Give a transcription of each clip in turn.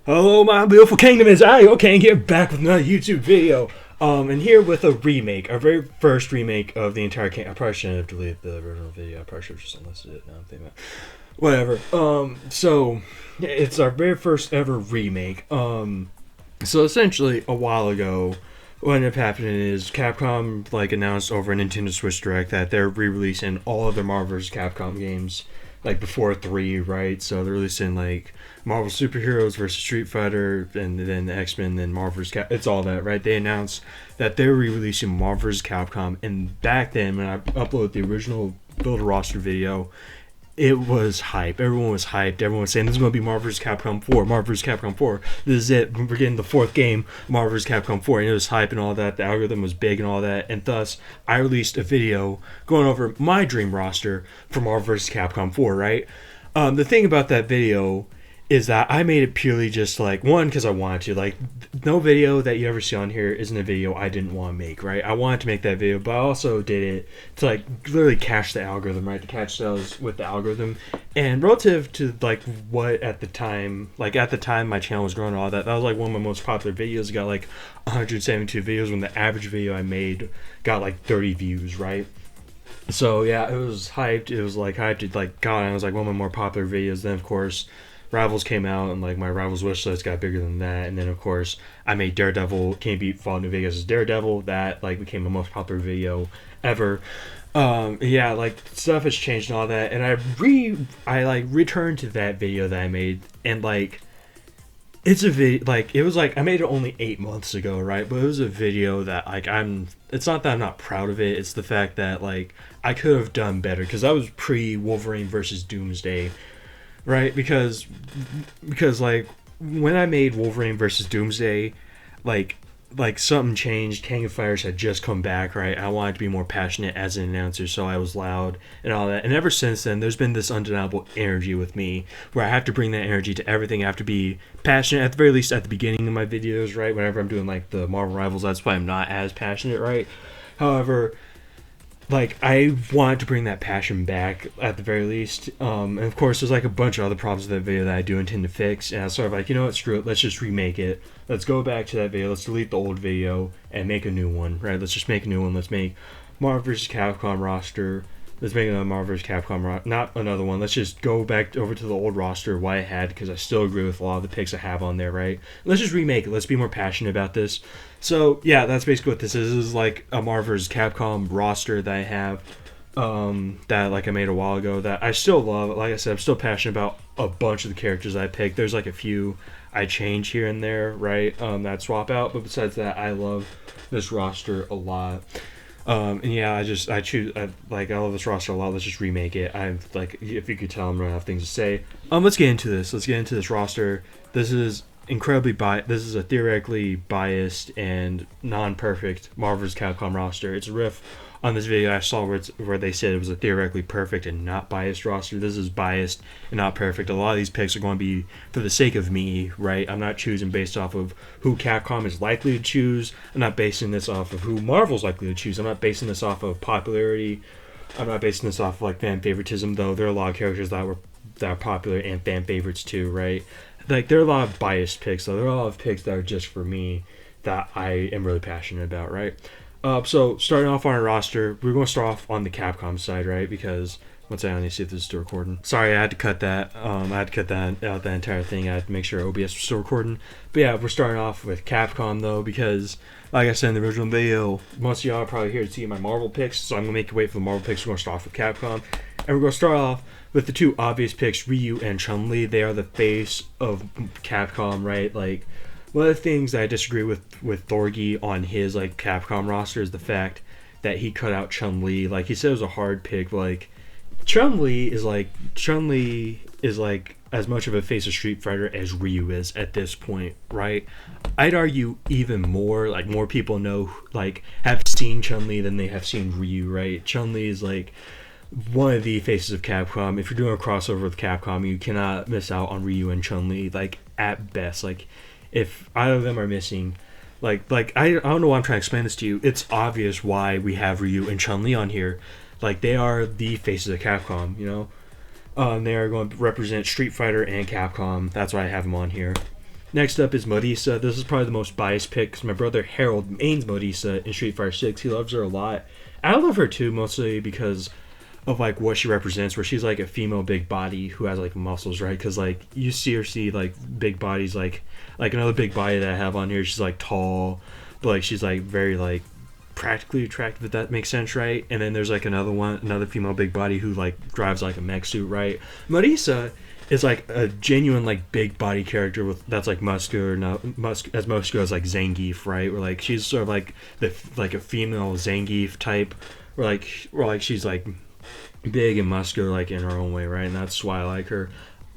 Hello, my beautiful kingdom. Is I okay? Get back with another YouTube video. And here with a remake, our very first remake of the entire game. I probably shouldn't have deleted the original video. I probably should have just unlisted it. Now I'm thinking about whatever. So it's our very first ever remake. So essentially, a while ago, what ended up happening is Capcom announced over a Nintendo Switch Direct that they're re-releasing all of their Marvel vs. Capcom games before 3, right? So they're releasing Marvel Superheroes versus Street Fighter, and then the X-Men, then Marvel vs. It's all that, right? They announced that they're re-releasing Marvel vs. Capcom, and back then when I uploaded the original build a roster video, it was hype. Everyone was hyped. Everyone was saying this is going to be Marvel vs. Capcom 4, Marvel vs. Capcom 4. This is it. We're getting the fourth game, Marvel vs. Capcom 4. And it was hype and all that. The algorithm was big and all that. And thus, I released a video going over my dream roster for Marvel vs. Capcom 4, right? The thing about that video is that I made it purely just one, because I wanted to. No video that you ever see on here isn't a video I didn't want to make, right? I wanted to make that video, but I also did it to literally catch the algorithm, right? To catch sales with the algorithm. And relative to what at the time, my channel was growing and all that, that was one of my most popular videos. It got 172 views when the average video I made got 30 views, right? So yeah, it was hyped. It was hyped. God, it was one of my more popular videos. Then of course, Rivals came out, and my Rivals wish list got bigger than that. And then of course, I made Daredevil Can't Beat Fallout New Vegas as Daredevil. That became the most popular video ever. Yeah, stuff has changed and all that. And I returned to that video that I made, and it's a video, it was I made it only 8 months ago, right? But it was a video that it's not that I'm not proud of it. It's the fact that I could have done better, because that was pre Wolverine versus Doomsday, right? Because when I made Wolverine versus Doomsday, something changed. King of Fighters had just come back, right? I wanted to be more passionate as an announcer, so I was loud and all that. And ever since then, there's been this undeniable energy with me where I have to bring that energy to everything. I have to be passionate, at the very least at the beginning of my videos, right? Whenever I'm doing the Marvel Rivals, that's why I'm not as passionate, right? However, I wanted to bring that passion back at the very least. And of course, there's a bunch of other problems with that video that I do intend to fix. And I was sort of you know what, screw it, let's just remake it. Let's go back to that video, let's delete the old video and make a new one, right? Let's just make a new one. Let's make Marvel vs. Capcom roster. Let's make another Marvel vs. Capcom roster. Not another one. Let's just go back over to the old roster, what I had, because I still agree with a lot of the picks I have on there, right? Let's just remake it. Let's be more passionate about this. So, yeah, that's basically what this is. This is a Marvel vs. Capcom roster that I have, that I made a while ago, that I still love. Like I said, I'm still passionate about a bunch of the characters I picked. There's a few I change here and there, right, that swap out. But besides that, I love this roster a lot. And yeah, I love this roster a lot. Let's just remake it. If you could tell, I'm running out of things to say. Let's get into this. Let's get into this roster. This is incredibly biased. This is a theoretically biased and non-perfect Marvel vs. Capcom roster. It's a riff on this video I saw where they said it was a theoretically perfect and not biased roster. This is biased and not perfect. A lot of these picks are going to be for the sake of me, right? I'm not choosing based off of who Capcom is likely to choose. I'm not basing this off of who Marvel's likely to choose. I'm not basing this off of popularity. I'm not basing this off of fan favoritism, though. There are a lot of characters that are popular and fan favorites too, right? There are a lot of biased picks, though. There are a lot of picks that are just for me that I am really passionate about, right? So starting off on our roster, we're going to start off on the Capcom side, right? Because one second, I need to see if this is still recording. Sorry, I had to cut that. I had to cut that out, that entire thing. I had to make sure OBS was still recording. But yeah, we're starting off with Capcom though, because like I said in the original video, most of y'all are probably here to see my Marvel picks, so I'm gonna make you wait for the Marvel picks. We're gonna start off with Capcom, and we're gonna start off with the two obvious picks, Ryu and Chun-Li. They are the face of Capcom, right? One of the things that I disagree with Thorgy on his Capcom roster is the fact that he cut out Chun-Li. He said it was a hard pick, but Chun-Li is as much of a face of Street Fighter as Ryu is at this point, right? I'd argue even more. More people know have seen Chun-Li than they have seen Ryu, right? Chun-Li is one of the faces of Capcom. If you're doing a crossover with Capcom, you cannot miss out on Ryu and Chun-Li. At best, if either of them are missing, I don't know why I'm trying to explain this to you. It's obvious why we have Ryu and Chun-Li on here. They are the faces of Capcom, you know? They are going to represent Street Fighter and Capcom. That's why I have them on here. Next up is Marisa. This is probably the most biased pick because my brother Harold mains Marisa in Street Fighter 6. He loves her a lot. I love her too, mostly because of like what she represents, where she's like a female big body who has like muscles, right? Because like you see like big bodies, like another big body that I have on here. She's like tall, but like she's like very like practically attractive, if that makes sense, right? And then there's like another female big body who like drives like a mech suit, right? Marisa is like a genuine like big body character with that's like muscular, not as muscular as like Zangief, right? Where like she's sort of like like a female Zangief type, where like she's like big and muscular like in her own way, right? And that's why I like her.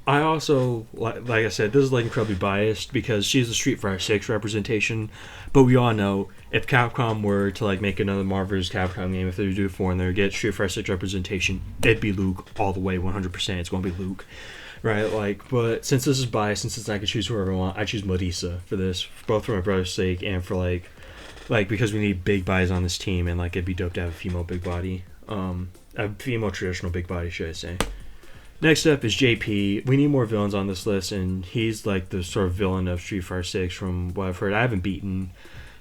I also like I said, this is like incredibly biased because she's a Street Fighter 6 representation, but we all know if Capcom were to like make another Marvel vs. Capcom game, if they do for and they get Street Fighter 6 representation, it'd be Luke all the way, 100%. It's going to be Luke, right? Like, but since this is biased, since I can choose whoever I want, I choose Marisa for this, both for my brother's sake and for like because we need big bodies on this team, and like it'd be dope to have a female big body, a female traditional big body, should I say. Next up is JP. We need more villains on this list, and he's like the sort of villain of Street Fighter 6 from what I've heard. I haven't beaten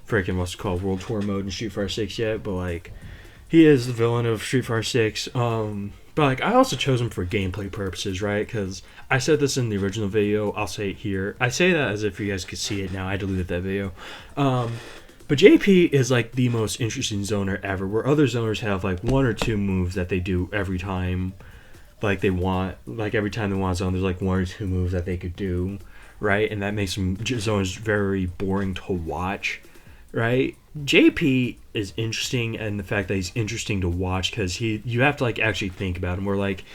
freaking what's called World Tour mode in Street Fighter 6 yet, but like he is the villain of Street Fighter 6. But like I also chose him for gameplay purposes, right? Because I said this in the original video. I'll say it here. I say that as if you guys could see it now. I deleted that video. But JP is like the most interesting zoner ever, where other zoners have like one or two moves that they do every time. Like they want, like every time they want zone, there's like one or two moves that they could do, right? And that makes some zones very boring to watch, right? JP is interesting, and the fact that he's interesting to watch because you have to like actually think about him. Or like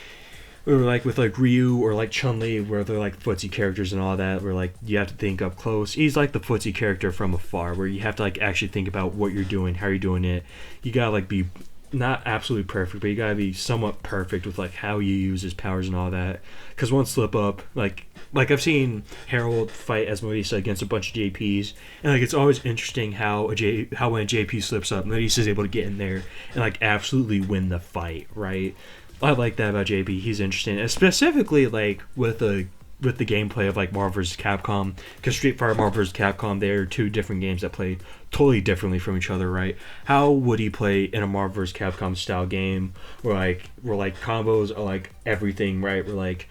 with like Ryu or like Chun-Li, where they're like footsie characters and all that, where like you have to think up close. He's like the footsie character from afar, where you have to like actually think about what you're doing, how you're doing it. You gotta like be not absolutely perfect, but you gotta be somewhat perfect with like how you use his powers and all that. Because one slip up, like I've seen Harold fight as Marisa against a bunch of JPs, and like it's always interesting how when a JP slips up, Marisa is able to get in there and like absolutely win the fight, right? I like that about JP. He's interesting, and specifically like with the gameplay of like Marvel vs. Capcom, because Street Fighter, Marvel vs. Capcom, they're two different games that play totally differently from each other, right? How would he play in a Marvel vs. Capcom style game where combos are like everything, right? Where like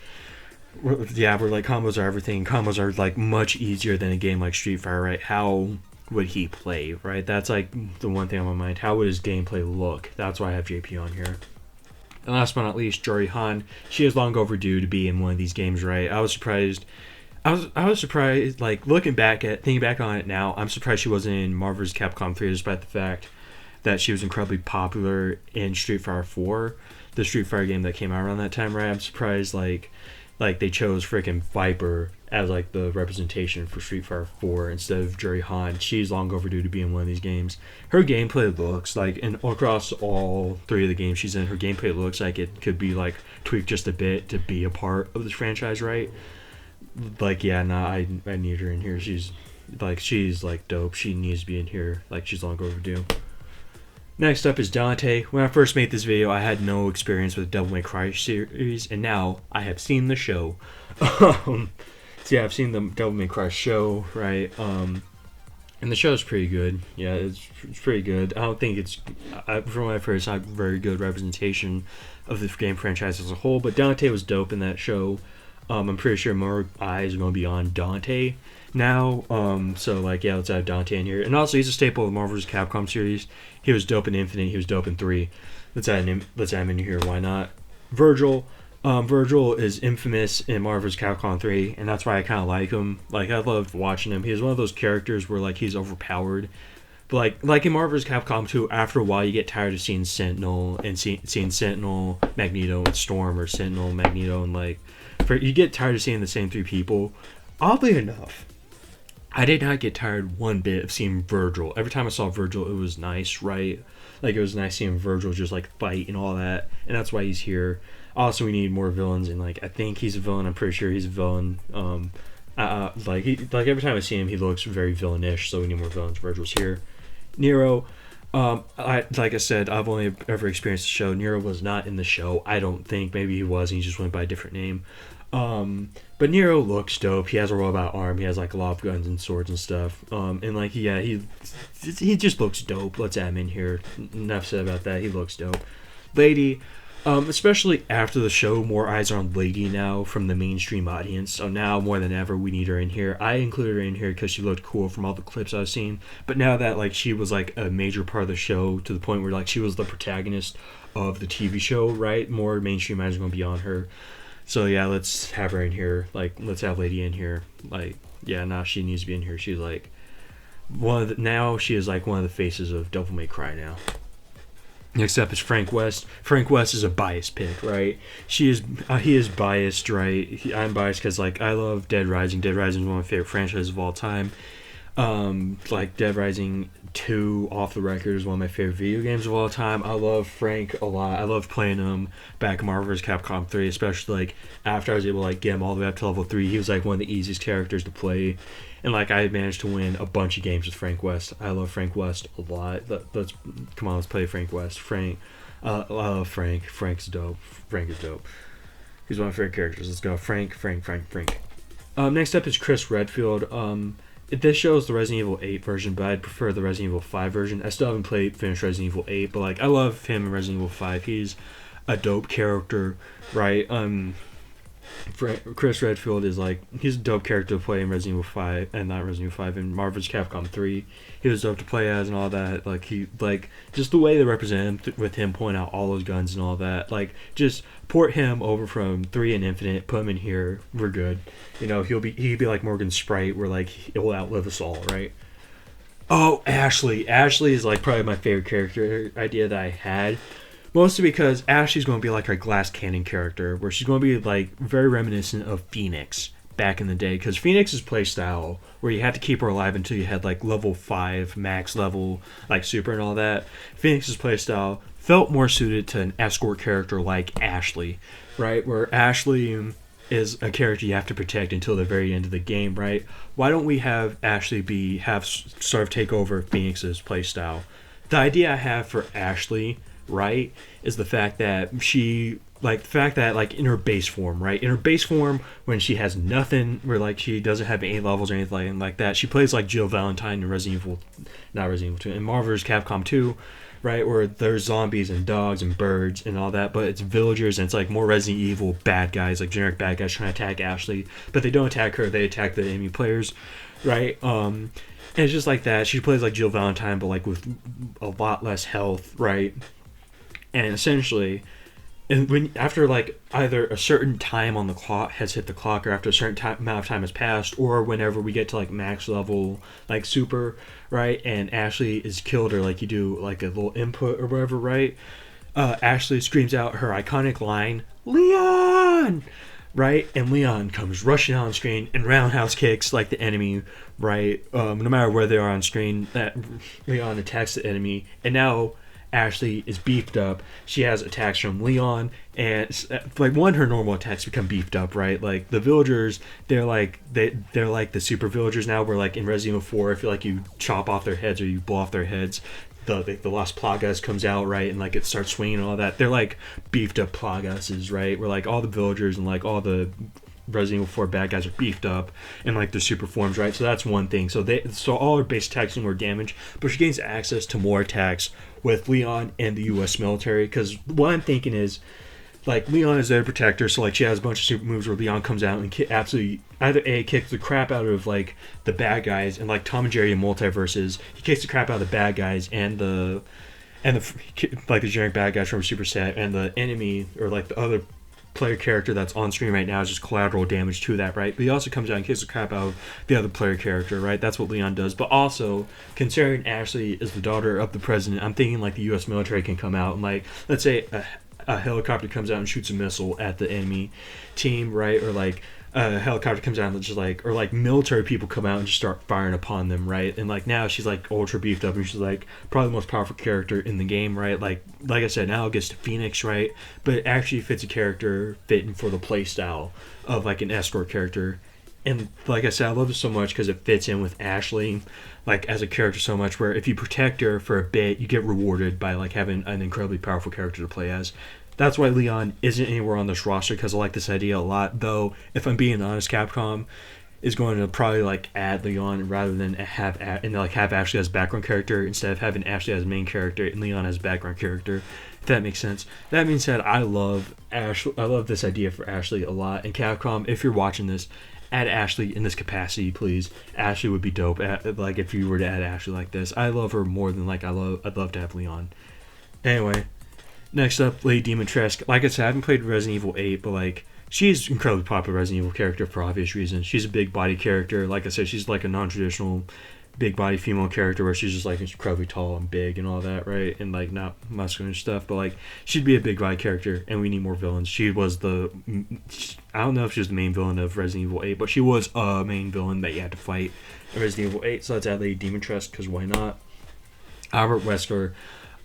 combos are everything. Combos are like much easier than a game like Street Fighter, right? How would he play, right? That's like the one thing on my mind. How would his gameplay look? That's why I have JP on here. And last but not least, Jory Han. She is long overdue to be in one of these games, right? I was surprised. I was surprised, like, thinking back on it now, I'm surprised she wasn't in Marvel vs. Capcom 3, despite the fact that she was incredibly popular in Street Fighter 4, the Street Fighter game that came out around that time, right? I'm surprised, like they chose freaking Viper as, like, the representation for Street Fighter 4 instead of Jory Han. She's long overdue to be in one of these games. Her gameplay looks like, and across all three of the games she's in, her gameplay looks like it could be, like, tweaked just a bit to be a part of this franchise, right? Like, yeah, nah, I need her in here. She's like dope. She needs to be in here. Like, she's long overdue. Next up is Dante. When I first made this video, I had no experience with the Devil May Cry series, and now I have seen the show. So yeah, I've seen the Devil May Cry show, right? And the show's pretty good. Yeah, it's pretty good. I don't think from what I've heard, it's not a very good representation of the game franchise as a whole, but Dante was dope in that show. I'm pretty sure more eyes are going to be on Dante now. So like, yeah, let's have Dante in here. And also, he's a staple of the Marvel vs. Capcom series. He was dope in Infinite. He was dope in 3. Let's add him in here. Why not? Virgil. Virgil is infamous in Marvel vs. Capcom 3, and that's why I kind of like him. Like, I loved watching him. He's one of those characters where like he's overpowered. But like in Marvel vs. Capcom 2, after a while you get tired of seeing Sentinel and seeing Sentinel, Magneto, and Storm, or Sentinel, Magneto, and like you get tired of seeing the same 3 people. Oddly enough, I did not get tired one bit of seeing Virgil. Every time I saw Virgil, it was nice, right? Like, it was nice seeing Virgil just like fight and all that, and that's why he's here. Also, we need more villains, and like I think he's a villain. I'm pretty sure he's a villain. Like every time I see him, he looks very villainish. So we need more villains. Virgil's here. Nero. Like I said, I've only ever experienced the show. Nero was not in the show. I don't think. Maybe he was, and he just went by a different name. But Nero looks dope. He has a robot arm. He has like a lot of guns and swords and stuff. And like yeah, he just looks dope. Let's add him in here. Enough said about that. He looks dope. Lady, especially after the show, more eyes are on Lady now from the mainstream audience. So now more than ever, we need her in here. I included her in here because she looked cool from all the clips I've seen. But now that like she was like a major part of the show to the point where like she was the protagonist of the TV show, right? More mainstream eyes are going to be on her. So yeah, let's have her in here. Like, let's have Lady in here. Like, yeah, now she needs to be in here. She's like now she is like one of the faces of Devil May Cry now. Next up is Frank West. Frank West is a biased pick, right? He is biased, right? I'm biased because like I love Dead Rising. Dead Rising is one of my favorite franchises of all time. Like Dead Rising 2 off the record is one of my favorite video games of all time. I love Frank a lot. I love playing him back in Marvel vs. Capcom 3, especially like after I was able to like get him all the way up to level 3. He was like one of the easiest characters to play. And like I managed to win a bunch of games with Frank West. I love Frank West a lot. Let's play Frank West. I love Frank. Frank's dope. Frank is dope. He's one of my favorite characters. Let's go. Frank. Next up is Chris Redfield. This shows the Resident Evil 8 version, but I'd prefer the Resident Evil 5 version. I still haven't finished Resident Evil 8, but like I love him in Resident Evil 5. He's a dope character, right? Chris Redfield is like he's a dope character to play in Resident Evil 5 and not Resident Evil 5 in Marvel's Capcom 3. He was dope to play as and all that. Like he like just the way they represent him with him pulling out all those guns and all that. Like just port him over from 3 and Infinite, put him in here. We're good. You know he'd be like Morgan Sprite, where like he'll outlive us all, right? Oh, Ashley. Ashley is like probably my favorite character idea that I had. Mostly because Ashley's going to be like her glass cannon character, where she's going to be like very reminiscent of Phoenix back in the day. Because Phoenix's playstyle, where you had to keep her alive until you had like level 5 max level, like super and all that. Phoenix's playstyle felt more suited to an escort character like Ashley, right? Where Ashley is a character you have to protect until the very end of the game, right? Why don't we have Ashley sort of take over Phoenix's playstyle? The idea I have for Ashley, right, is the fact that in her base form, right, in her base form when she has nothing, where like she doesn't have any levels or anything like that, she plays like Jill Valentine in not Resident Evil 2, in Marvel's Capcom 2, right, where there's zombies and dogs and birds and all that, but it's villagers and it's like more Resident Evil bad guys, like generic bad guys trying to attack Ashley, but they don't attack her, they attack the enemy players, right? And it's just like that. She plays like Jill Valentine, but like with a lot less health, right? And essentially, after like either a certain time on the clock has hit the clock, or after a certain amount of time has passed, or whenever we get to like max level, like super, right, and Ashley is killed, or like you do like a little input or whatever, right, Ashley screams out her iconic line, "Leon!" Right, and Leon comes rushing on screen and roundhouse kicks like the enemy, right, no matter where they are on screen, that Leon attacks the enemy, and now Ashley is beefed up. She has attacks from Leon, and like her normal attacks become beefed up, right? Like the villagers, they're like the super villagers now. Where like in Resident Evil 4, if you chop off their heads or you blow off their heads, the Las Plagas comes out, right, and like it starts swinging and all that. They're like beefed up Plagas, right? Where like all the villagers and like all the Resident Evil 4 bad guys are beefed up and like their super forms, right? So that's one thing. So all her base attacks do more damage, but she gains access to more attacks with Leon and the U.S. military. Because what I'm thinking is, like, Leon is their protector, so like she has a bunch of super moves where Leon comes out and absolutely either kicks the crap out of like the bad guys, and like Tom and Jerry in Multiverses, he kicks the crap out of the bad guys and the like the generic bad guys from Super Set, and the enemy or like the other player character that's on screen right now is just collateral damage to that, right? But he also comes out and kicks the crap out of the other player character, right? That's what Leon does. But also, considering Ashley is the daughter of the president, I'm thinking like the U.S. military can come out and like, let's say a helicopter comes out and shoots a missile at the enemy team, right? Or like a helicopter comes out and just like, or like military people come out and just start firing upon them, right? And like now she's like ultra beefed up and she's like probably the most powerful character in the game, right? Like I said, now it gets to Phoenix, right? But it actually fits a character fitting for the play style of like an escort character. And like I said, I love it so much because it fits in with Ashley, like as a character so much, where if you protect her for a bit, you get rewarded by like having an incredibly powerful character to play as. That's why Leon isn't anywhere on this roster, because I like this idea a lot. Though, if I'm being honest, Capcom is going to probably like add Leon rather than have Ashley as background character instead of having Ashley as main character and Leon as background character. If that makes sense. That being said, I love Ashley. I love this idea for Ashley a lot. And Capcom, if you're watching this, add Ashley in this capacity, please. Ashley would be dope. Like if you were to add Ashley like this, I love her more than like I'd love to have Leon. Anyway, next up, Lady Dimitrescu. Like I said, I haven't played Resident Evil 8, but like she's an incredibly popular Resident Evil character for obvious reasons. She's a big body character. Like I said, she's like a non-traditional big body female character where she's just like incredibly tall and big and all that, right? And like not muscular and stuff, but like she'd be a big body character, and we need more villains. She was I don't know if she was the main villain of Resident Evil 8, but she was a main villain that you had to fight in Resident Evil 8. So let's add Lady Dimitrescu, because why not? Albert Wesker.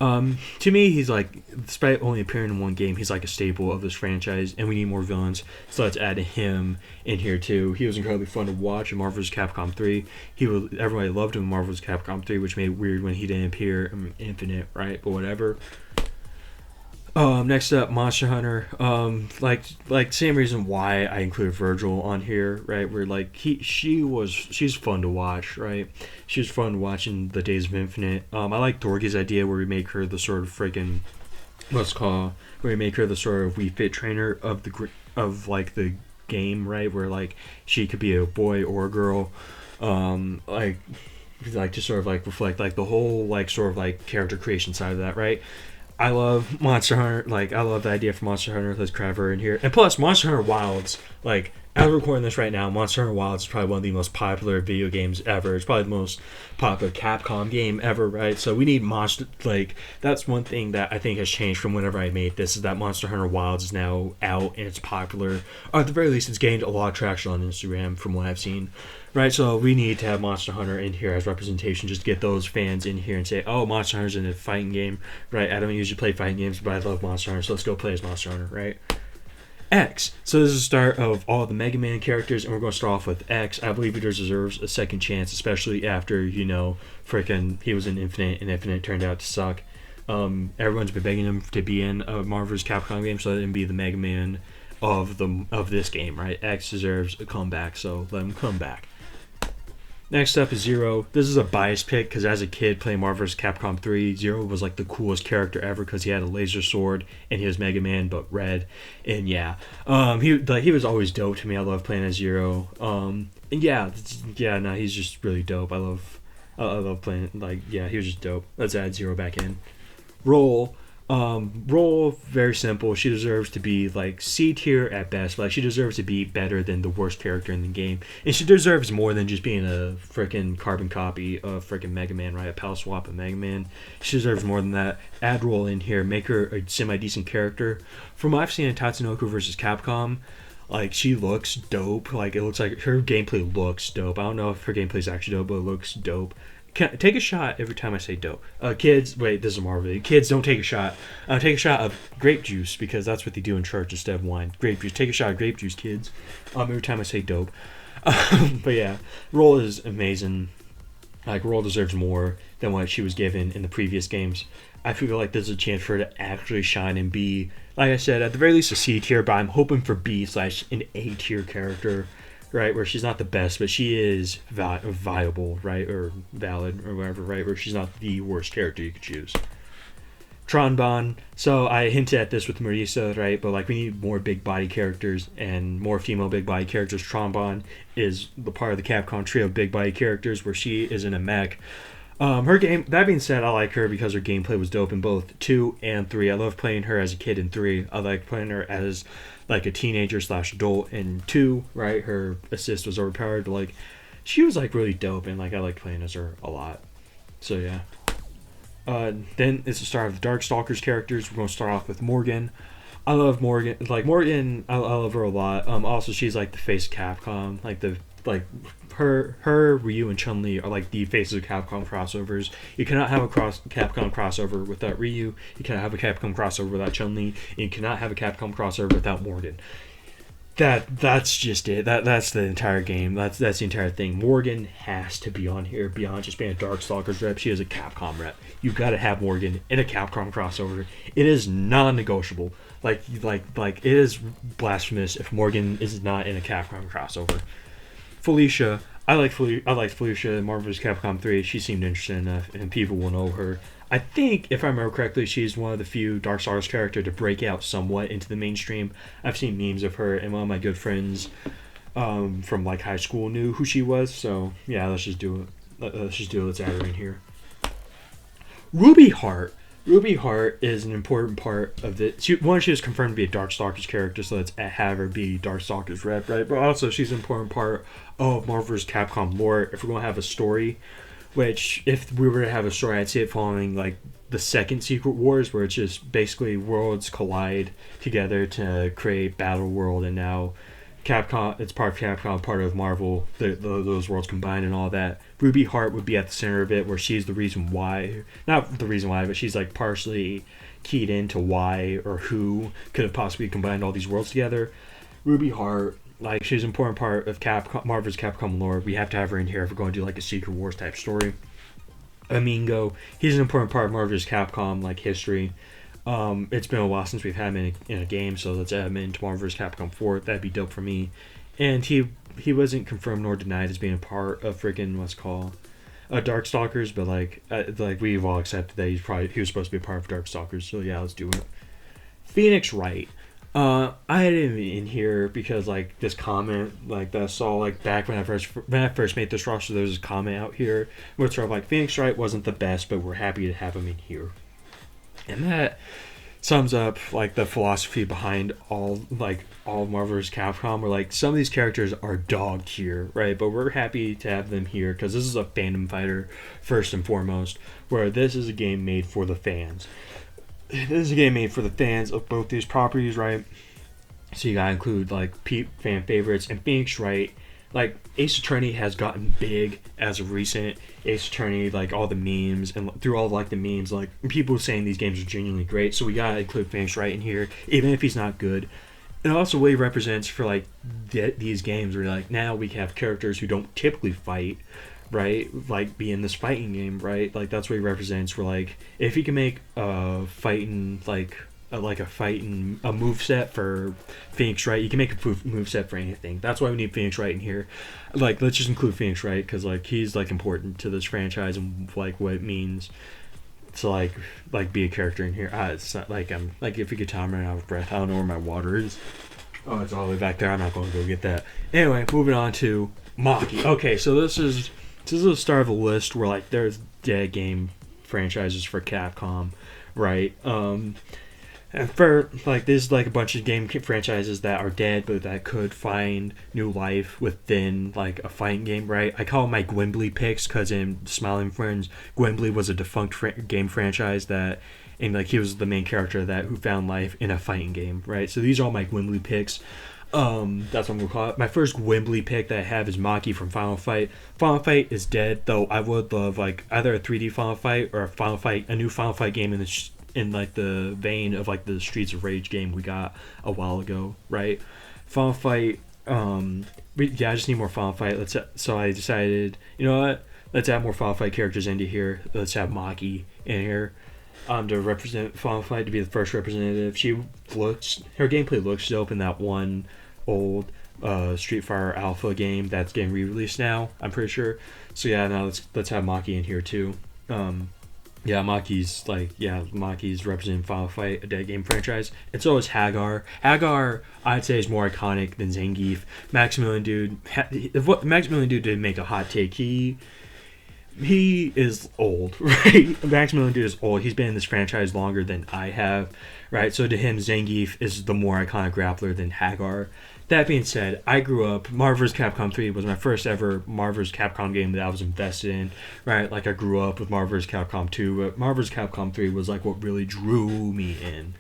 To me, he's like, despite only appearing in one game, he's like a staple of this franchise, and we need more villains, so let's add him in here too. He was incredibly fun to watch in Marvel vs. Capcom 3. Everybody loved him in Marvel vs. Capcom 3, which made it weird when he didn't appear in Infinite, right? But whatever. Next up, Monster Hunter. Like same reason why I included Virgil on here, right? Where like she's fun to watch, right? She was fun watching the Days of Infinite. I like Dorgy's idea where we make her the sort of freaking where we make her the sort of Wii Fit trainer of the game, right? Where like she could be a boy or a girl, like to sort of like reflect like the whole like sort of like character creation side of that, right? I love Monster Hunter. Like, I love the idea for Monster Hunter. Let's grab her in here. And plus, Monster Hunter Wilds, like, as we're recording this right now, Monster Hunter Wilds is probably one of the most popular video games ever. It's probably the most popular Capcom game ever, right? So we need that's one thing that I think has changed from whenever I made this, is that Monster Hunter Wilds is now out and it's popular. Or at the very least, it's gained a lot of traction on Instagram from what I've seen. Right, so we need to have Monster Hunter in here as representation, just to get those fans in here and say, oh, Monster Hunter's in a fighting game, right? I don't usually play fighting games, but I love Monster Hunter, so let's go play as Monster Hunter, right? X. So this is the start of all the Mega Man characters, and we're going to start off with X. I believe he deserves a second chance, especially after, he was in Infinite, and Infinite turned out to suck. Everyone's been begging him to be in a Marvel vs. Capcom game, so let him be the Mega Man of this game, right? X deserves a comeback, so let him come back. Next up is Zero. This is a biased pick because as a kid playing Marvel vs. Capcom 3, Zero was like the coolest character ever because he had a laser sword and he was Mega Man but red. And yeah, he was always dope to me. I love playing as Zero. He's just really dope. I love playing he was just dope. Let's add Zero back in. Roll. Very simple. She deserves to be like C tier at best, but like she deserves to be better than the worst character in the game, and she deserves more than just being a freaking carbon copy of freaking Mega Man, right? A pal swap of Mega Man. She deserves more than that. Add Roll in here, make her a semi-decent character. From what I've seen in Tatsunoko vs. Capcom, like she looks dope. Like it looks like her gameplay looks dope. I don't know if her gameplay is actually dope, but it looks dope. Take a shot every time I say dope. Kids, wait, this is a Marvel video. Kids, don't take a shot. Take a shot of grape juice, because that's what they do in church instead of wine. Grape juice. Take a shot of grape juice, kids. Every time I say dope. But yeah, Roll is amazing. Like, Roll deserves more than what she was given in the previous games. I feel like there's a chance for her to actually shine and be, like I said, at the very least a C tier, but I'm hoping for B/an A tier character. Right, where she's not the best, but she is viable, right, or valid, or whatever, right, where she's not the worst character you could choose. Tronbon. So I hinted at this with Marisa, right, but like we need more big body characters and more female big body characters. Tronbon is the part of the Capcom trio of big body characters where she is in a mech. Her game. That being said, I like her because her gameplay was dope in both 2 and 3. I love playing her as a kid in 3. I like playing her as like a teenager/adult in 2. Right, her assist was overpowered, but like she was like really dope, and like I like playing as her a lot. So yeah. Then it's the start of the Darkstalkers characters. We're gonna start off with Morgan. I love Morgan. Like Morgan, I love her a lot. Also she's like the face of Capcom. Her, Ryu, and Chun-Li are like the faces of Capcom crossovers. You cannot have a Capcom crossover without Ryu. You cannot have a Capcom crossover without Chun-Li. And you cannot have a Capcom crossover without Morgan. That's just it. That's the entire game. That's the entire thing. Morgan has to be on here beyond just being a Darkstalkers rep. She is a Capcom rep. You got to have Morgan in a Capcom crossover. It is non-negotiable. Like it is blasphemous if Morgan is not in a Capcom crossover. Felicia, I like Felicia in Marvel vs. Capcom 3. She seemed interesting enough, and people will know her. I think, if I remember correctly, she's one of the few Darkstalkers character to break out somewhat into the mainstream. I've seen memes of her, and one of my good friends from like high school knew who she was. So yeah, let's just do it. Let's just do it. Let's add her in here. Ruby Heart. Ruby Heart is an important part of the. She was confirmed to be a Darkstalkers character, so let's have her be Darkstalkers rep, right? But also, she's an important part of Marvel vs. Capcom lore. If we're going to have a story, which, if we were to have a story, I'd see it following, like, the second Secret Wars, where it's just basically worlds collide together to create Battle World, and now Capcom, it's part of Capcom, part of Marvel, those worlds combined and all that. Ruby Heart would be at the center of it, where she's the reason why, not the reason why, but she's like partially keyed into why or who could have possibly combined all these worlds together. Ruby Heart, like, she's an important part of Marvel's Capcom lore. We have to have her in here if we're going to do like a Secret Wars type story. Amingo, he's an important part of Marvel's Capcom like history. It's been a while since we've had him in a game, so let's add him into Marvel vs. Capcom 4. That'd be dope for me. And he wasn't confirmed nor denied as being a part of friggin' what's called Darkstalkers, but like we've all accepted that he was supposed to be a part of Darkstalkers. So yeah, let's do it. Phoenix Wright. I had him in here because like this comment like that I saw like back when I first made this roster, there was this comment out here where it's sort of like Phoenix Wright wasn't the best, but we're happy to have him in here. And that sums up like the philosophy behind all of Marvel vs. Capcom, where like some of these characters are dog tier, right? But we're happy to have them here because this is a fandom fighter first and foremost, where this is a game made for the fans. This is a game made for the fans of both these properties, right? So you gotta include like fan favorites, and Phoenix Wright. Like, Ace Attorney has gotten big as of recent. Ace Attorney, like, all the memes, and through all, like, the memes, like, people saying these games are genuinely great, so we gotta include Phoenix Wright in here, even if he's not good. And also what he represents for, like, these games, where, like, now we have characters who don't typically fight, right? Like, be in this fighting game, right? Like, that's what he represents, where, like, if he can make a fighting, a move set for Phoenix Wright. You can make a move set for anything. That's why we need Phoenix Wright in here. Like, let's just include Phoenix Wright because like he's like important to this franchise and like what it means to like be a character in here. It's not like I'm like if you could tell I'm running out of breath. I don't know where my water is. Oh, it's all the way back there. I'm not going to go get that. Anyway, moving on to Maki. Okay, so this is the start of a list where like there's dead game franchises for Capcom, right? And for, like, there's, like, a bunch of game franchises that are dead, but that could find new life within, like, a fighting game, right? I call them my Gwimbly picks, because in Smiling Friends, Gwimbly was a defunct game franchise that, and, like, he was the main character who found life in a fighting game, right? So these are all my Gwimbly picks. That's what I'm going to call it. My first Gwimbly pick that I have is Maki from Final Fight. Final Fight is dead, though I would love, like, either a 3D Final Fight or a new Final Fight game in like the vein of like the Streets of Rage game we got a while ago, right? Final Fight, I just need more Final Fight. So I decided, you know what? Let's add more Final Fight characters into here. Let's have Maki in here, to represent Final Fight, to be the first representative. Her gameplay looks dope in that one old Street Fighter Alpha game that's getting re-released now, I'm pretty sure. So yeah, now let's have Maki in here too. Maki's representing Final Fight, a dead game franchise. And so is Hagar. Hagar, I'd say, is more iconic than Zangief. Maximilian Dude didn't make a hot take. He is old, right? Maximilian Dude is old. He's been in this franchise longer than I have, right? So to him, Zangief is the more iconic grappler than Hagar. That being said, I grew up, Marvel vs. Capcom 3 was my first ever Marvel vs. Capcom game that I was invested in, right? Like, I grew up with Marvel vs. Capcom 2, but Marvel vs. Capcom 3 was, like, what really drew me in.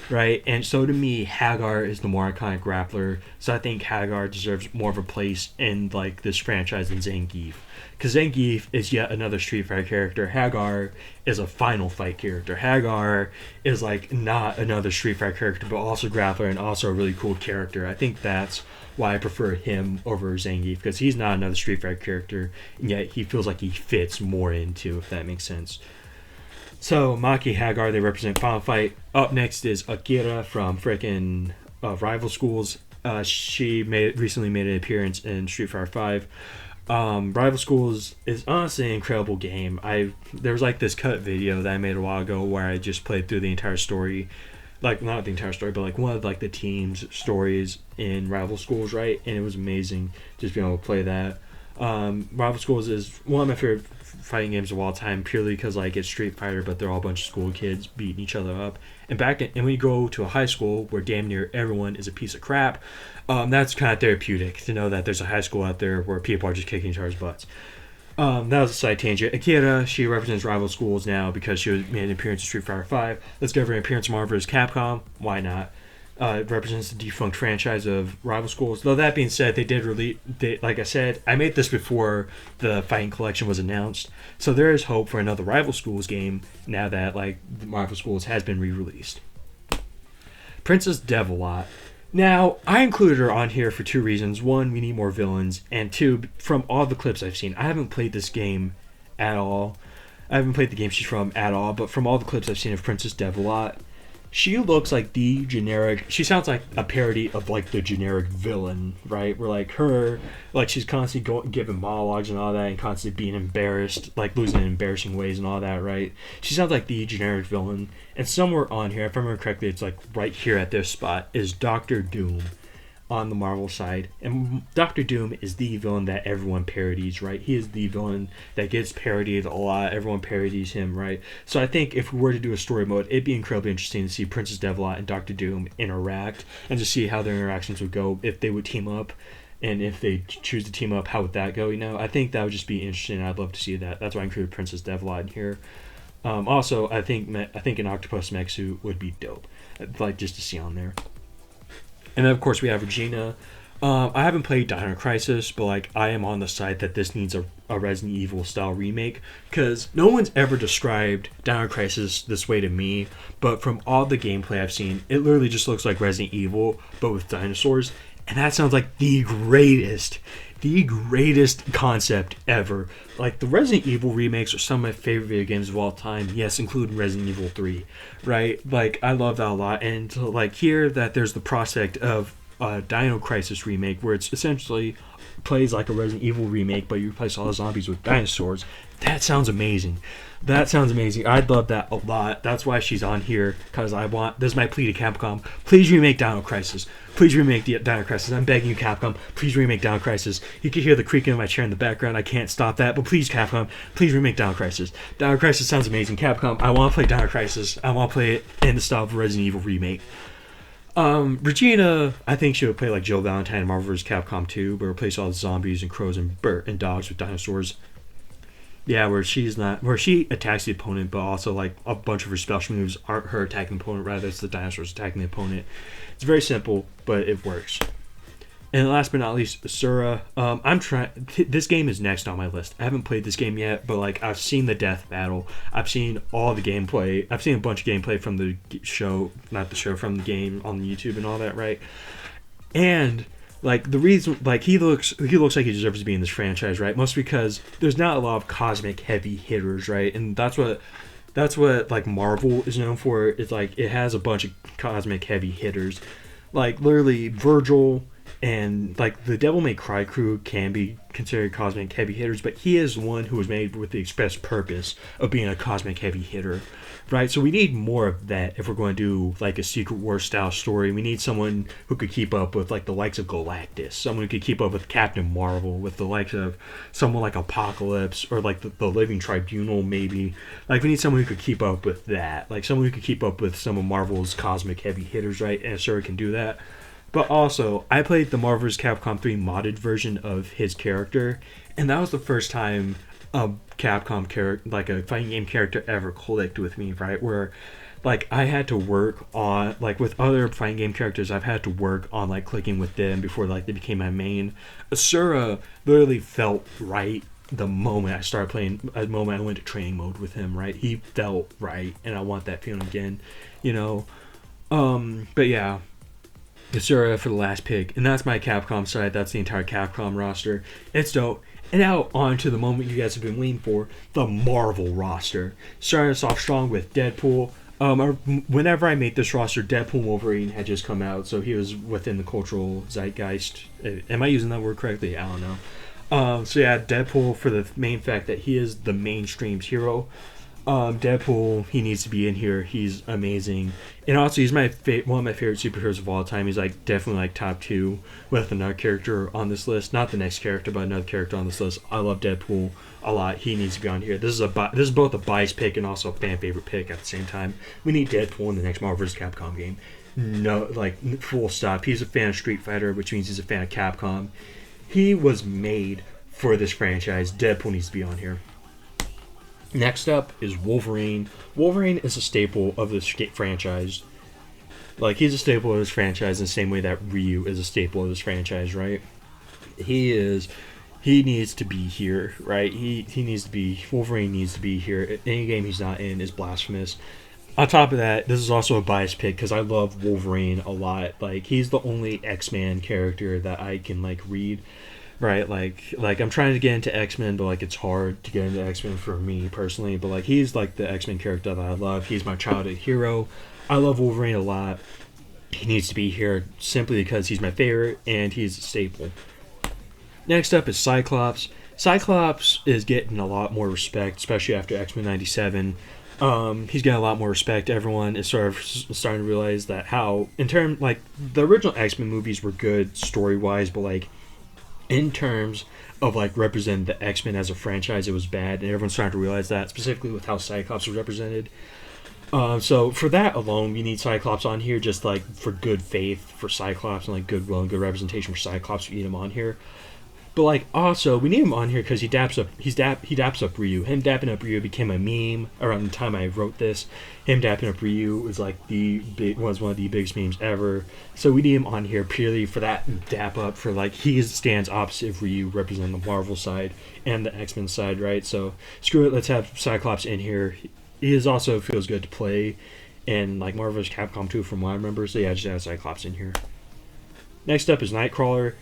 right? And so to me, Hagar is the more iconic grappler. So I think Hagar deserves more of a place in like this franchise than Zangief. Because Zangief is yet another Street Fighter character. Hagar is a Final Fight character. Hagar is like not another Street Fighter character, but also grappler and also a really cool character. I think that's why I prefer him over Zangief, because he's not another Street Fighter character, and yet he feels like he fits more into, if that makes sense. So Maki, Hagar, they represent Final Fight. Up next is Akira from frickin' Rival Schools. She recently made an appearance in Street Fighter Five. Rival Schools is honestly an incredible game. There was like this cut video that I made a while ago where I just played through the entire story, like not the entire story, but like one of like the team's stories in Rival Schools, right? And it was amazing just being able to play that. Rival Schools is one of my favorite fighting games of all time, purely because like it's Street Fighter, but they're all a bunch of school kids beating each other up. And when you go to a high school where damn near everyone is a piece of crap, that's kind of therapeutic to know that there's a high school out there where people are just kicking each other's butts. That was a side tangent. Akira, she represents Rival Schools now because she made an appearance in Street Fighter 5. Let's give her an appearance in Marvel vs. Capcom. Why not? It represents the defunct franchise of Rival Schools. Though that being said, they did release. Like I said, I made this before the Fighting Collection was announced, so there is hope for another Rival Schools game now that like Rival Schools has been re-released. Princess Devilot. Now, I included her on here for two reasons. One, we need more villains, and two, from all the clips I've seen, I haven't played this game at all. I haven't played the game she's from at all, but from all the clips I've seen of Princess Devilot, she looks like the generic. She sounds like a parody of like the generic villain, right? Where like her, like she's constantly giving monologues and all that, and constantly being embarrassed, like losing in embarrassing ways and all that, right? She sounds like the generic villain. And somewhere on here, if I remember correctly, it's like right here at this spot is Doctor Doom on the Marvel side. And Doctor Doom is the villain that everyone parodies, right? He is the villain that gets parodied a lot. Everyone parodies him, right? So I think if we were to do a story mode, it'd be incredibly interesting to see Princess Devilot and Doctor Doom interact and to see how their interactions would go, if they would team up. And if they choose to team up, how would that go? You know, I think that would just be interesting. I'd love to see that. That's why I included Princess Devilot in here. Also, I think an octopus mech suit would be dope. I'd like just to see on there. And then, of course, we have Regina. I haven't played Dino Crisis, but like I am on the side that this needs a Resident Evil style remake, because no one's ever described Dino Crisis this way to me. But from all the gameplay I've seen, it literally just looks like Resident Evil, but with dinosaurs, and that sounds like the greatest concept ever. Like the Resident Evil remakes are some of my favorite video games of all time. Yes, including Resident Evil 3, right? Like I love that a lot, and to like hear that there's the prospect of a Dino Crisis remake where it's essentially plays like a Resident Evil remake, but you replace all the zombies with dinosaurs. That sounds amazing. I'd love that a lot. That's why she's on here, because this is my plea to Capcom. Please remake Dino Crisis. Please remake Dino Crisis. I'm begging you, Capcom. Please remake Dino Crisis. You can hear the creaking of my chair in the background. I can't stop that, but please, Capcom, please remake Dino Crisis. Dino Crisis sounds amazing. Capcom, I want to play Dino Crisis. I want to play it in the style of a Resident Evil remake. Regina, I think she would play like Jill Valentine in Marvel vs. Capcom 2, but replace all the zombies and crows and dogs with dinosaurs. Yeah, where she attacks the opponent, but also like a bunch of her special moves aren't her attacking the opponent, rather it's the dinosaurs attacking the opponent. It's very simple, but it works. And last but not least, Sura. This game is next on my list. I haven't played this game yet, but like I've seen the death battle. I've seen all the gameplay. I've seen a bunch of gameplay from the show, from the game on YouTube and all that, right? And like the reason, like he looks like he deserves to be in this franchise, right? Mostly because there's not a lot of cosmic heavy hitters, right? And that's what like Marvel is known for. It's like it has a bunch of cosmic heavy hitters, like literally Virgil. And like the Devil May Cry crew can be considered cosmic heavy hitters, but he is one who was made with the express purpose of being a cosmic heavy hitter, right? So we need more of that if we're going to do like a Secret War style story. We need someone who could keep up with like the likes of Galactus, someone who could keep up with Captain Marvel, with the likes of someone like Apocalypse, or like the Living Tribunal maybe. Like we need someone who could keep up with that, like someone who could keep up with some of Marvel's cosmic heavy hitters, right? And Sura can do that. But also, I played the Marvel vs. Capcom 3 modded version of his character, and that was the first time a Capcom character, like a fighting game character, ever clicked with me, right? Where like I had to work on, like with other fighting game characters, I've had to work on like clicking with them before like they became my main. Asura literally felt right the moment I started playing, the moment I went to training mode with him, right? He felt right, and I want that feeling again, you know. But yeah, Asura for the last pick, and that's my Capcom side. That's the entire Capcom roster. It's dope. And now on to the moment you guys have been waiting for, the Marvel roster. Starting us off strong with Deadpool. Whenever I made this roster, Deadpool and Wolverine had just come out, so he was within the cultural zeitgeist. Am I using that word correctly? I don't know. So yeah, Deadpool for the main fact that he is the mainstream's hero. Deadpool, he needs to be in here. He's amazing, and also he's my one of my favorite superheroes of all time. He's like definitely like top 2 with another character on this list. Not the next character, but another character on this list. I love Deadpool a lot. He needs to be on here. This is both a bias pick and also a fan favorite pick at the same time. We need Deadpool in the next Marvel vs. Capcom game. No, like full stop. He's a fan of Street Fighter, which means he's a fan of Capcom. He was made for this franchise. Deadpool needs to be on here. Next up is Wolverine. Wolverine is a staple of this franchise. Like, he's a staple of this franchise in the same way that Ryu is a staple of this franchise, right? He needs to be here, right? Wolverine needs to be here. Any game he's not in is blasphemous. On top of that, this is also a biased pick because I love Wolverine a lot. Like, he's the only X-Men character that I can, like, read. Right, like I'm trying to get into X-Men, but like it's hard to get into X-Men for me personally. But like he's like the X-Men character that I love. He's my childhood hero. I love Wolverine a lot. He needs to be here simply because he's my favorite and he's a staple. Next up is Cyclops. Cyclops is getting a lot more respect, especially after X-Men '97. He's getting a lot more respect. Everyone is sort of starting to realize that how, in terms, like the original X-Men movies were good story-wise, but like in terms of like representing the X-Men as a franchise, it was bad, and everyone's starting to realize that, specifically with how Cyclops was represented. So for that alone, we need Cyclops on here, just like for good faith for Cyclops and like goodwill and good representation for Cyclops. We need him on here, but like also we need him on here because he daps up Ryu. Him dapping up Ryu became a meme around the time I wrote this. Him dapping up Ryu was like was one of the biggest memes ever. So we need him on here purely for that dap up, for like he stands opposite of Ryu, representing the Marvel side and the X-Men side, right? So screw it, let's have Cyclops in here. He also feels good to play in like Marvel vs. Capcom 2 from what I remember. So yeah, just add Cyclops in here. Next up is Nightcrawler.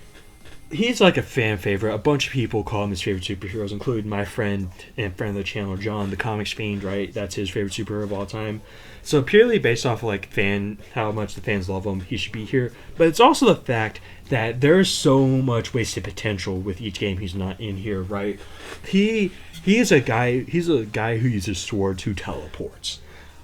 He's like a fan favorite. A bunch of people call him his favorite superheroes, including my friend and friend of the channel, John, the Comics Fiend, right? That's his favorite superhero of all time. So purely based off of like how much the fans love him, he should be here. But it's also the fact that there's so much wasted potential with each game he's not in here, right? He's a guy who uses swords, who teleports.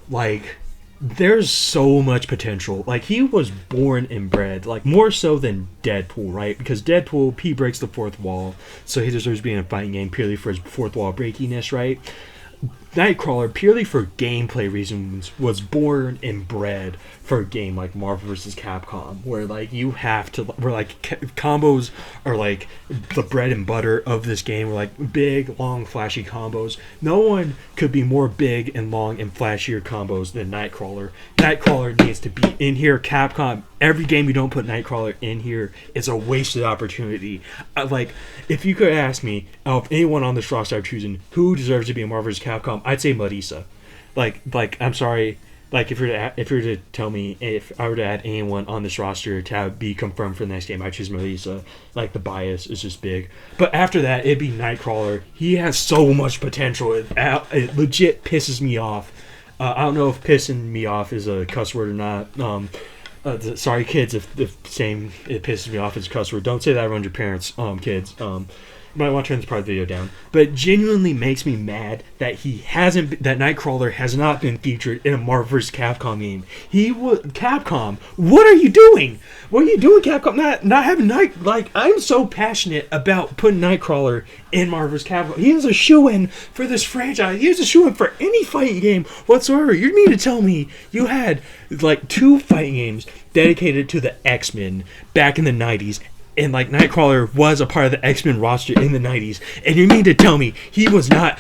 Like, there's so much potential. Like, he was born and bred, like more so than Deadpool, right? Because Deadpool, he breaks the fourth wall, so he deserves to be in a fighting game purely for his fourth wall breakiness, right? Nightcrawler, purely for gameplay reasons, was born and bred for a game like Marvel vs. Capcom, where like you have to, where like combos are like the bread and butter of this game. Where like big, long, flashy combos. No one could be more big and long and flashier combos than Nightcrawler. Nightcrawler needs to be in here. Capcom, every game you don't put Nightcrawler in here is a wasted opportunity. Like, if you could ask me, of anyone on this roster I've chosen, who deserves to be in Marvel vs. Capcom, I'd say Marisa. Like I'm sorry. Like, if you were to tell me if I were to add anyone on this roster to be confirmed for the next game, I'd choose Marisa. Like, the bias is just big. But after that, it'd be Nightcrawler. He has so much potential. It legit pisses me off. I don't know if pissing me off is a cuss word or not. Sorry, kids, if saying it pisses me off is a cuss word. Don't say that around your parents, kids. You might want to turn this part of the video down. But it genuinely makes me mad that that Nightcrawler has not been featured in a Marvel vs. Capcom game. Capcom, what are you doing? What are you doing, Capcom? Not having I'm so passionate about putting Nightcrawler in Marvel vs. Capcom. He is a shoo-in for this franchise. He is a shoo-in for any fighting game whatsoever. You mean to tell me you had like 2 fighting games dedicated to the X-Men back in the 90s, and like Nightcrawler was a part of the X-Men roster in the 90s, and you mean to tell me he was not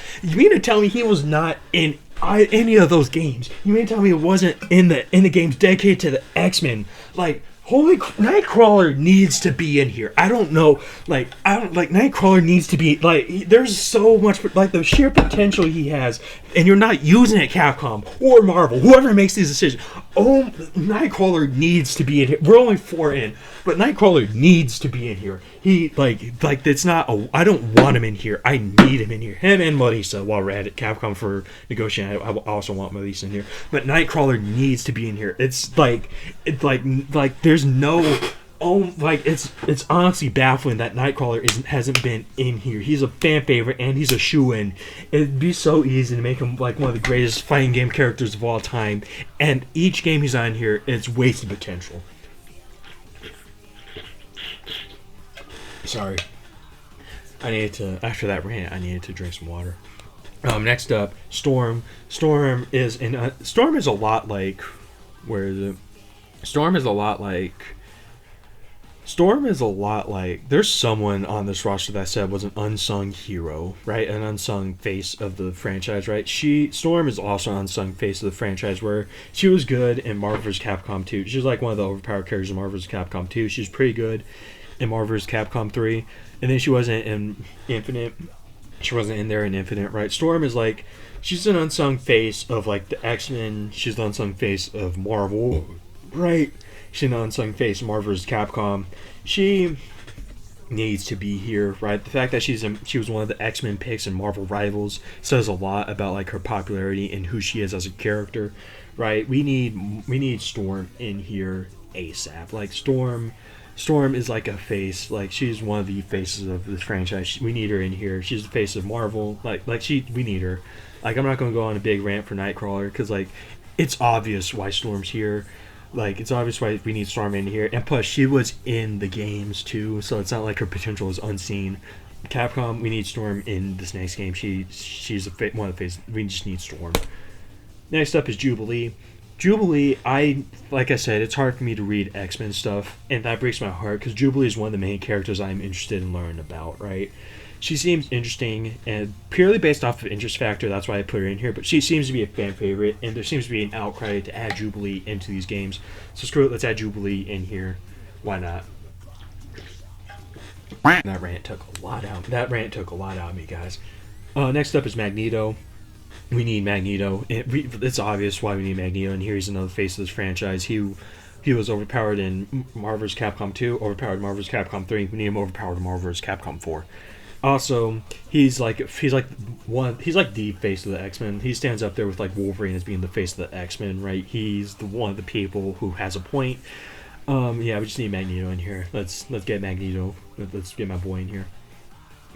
in any of those games. You mean to tell me it wasn't in the games dedicated to the X-Men? Like, Nightcrawler needs to be in here. I don't know. Nightcrawler needs to be there's so much the sheer potential he has, and you're not using it, Capcom or Marvel, whoever makes these decisions. Oh, Nightcrawler needs to be in here. We're only 4 in, but Nightcrawler needs to be in here. He it's not I don't want him in here. I need him in here. Him and Melissa. While we're at it, Capcom for negotiating. I also want Melissa in here, but Nightcrawler needs to be in here. It's there's no it's honestly baffling that Nightcrawler hasn't been in here. He's a fan favorite and he's a shoo-in. It'd be so easy to make him one of the greatest fighting game characters of all time, and each game he's on here, it's wasted potential. Sorry, after that rant, I needed to drink some water. Next up, Storm. Storm is a lot like, where is it? Storm is a lot like, there's someone on this roster that said was an unsung hero, right? An unsung face of the franchise, right? Storm is also an unsung face of the franchise, where she was good in Marvel vs. Capcom 2. She's like one of the overpowered characters in Marvel vs. Capcom 2. She's pretty good in Marvel vs. Capcom 3. And then she wasn't in Infinite. She wasn't in there in Infinite, right? Storm is she's an unsung face of the X-Men. She's the unsung face of Marvel, right? She's an unsung face of Marvel vs. Capcom. She needs to be here, right? The fact that she was one of the X-Men picks in Marvel Rivals says a lot about her popularity and who she is as a character, right? We need Storm in here ASAP. Storm is a face. She's one of the faces of this franchise. We need her in here. She's the face of Marvel. We need her. I'm not going to go on a big rant for Nightcrawler, because it's obvious why Storm's here. It's obvious why we need Storm in here. And plus, she was in the games too, so it's not like her potential is unseen. Capcom, we need Storm in this next game. She's one of the faces. We just need Storm. Next up is Jubilee. Jubilee, like I said, it's hard for me to read X-Men stuff, and that breaks my heart, because Jubilee is one of the main characters I'm interested in learning about, right? She seems interesting, and purely based off of interest factor, that's why I put her in here, but she seems to be a fan favorite, and there seems to be an outcry to add Jubilee into these games. So screw it, let's add Jubilee in here. Why not? That rant took a lot out of me, guys. Next up is Magneto. We need Magneto. It's obvious why we need Magneto, and here he's another face of this franchise. He was overpowered in Marvel vs. Capcom 2, overpowered in Marvel vs. Capcom 3. We need him overpowered in Marvel vs. Capcom 4. Also, he's the face of the X-Men. He stands up there with Wolverine as being the face of the X-Men, right? He's one of the people who has a point. We just need Magneto in here. Let's get Magneto. Let's get my boy in here.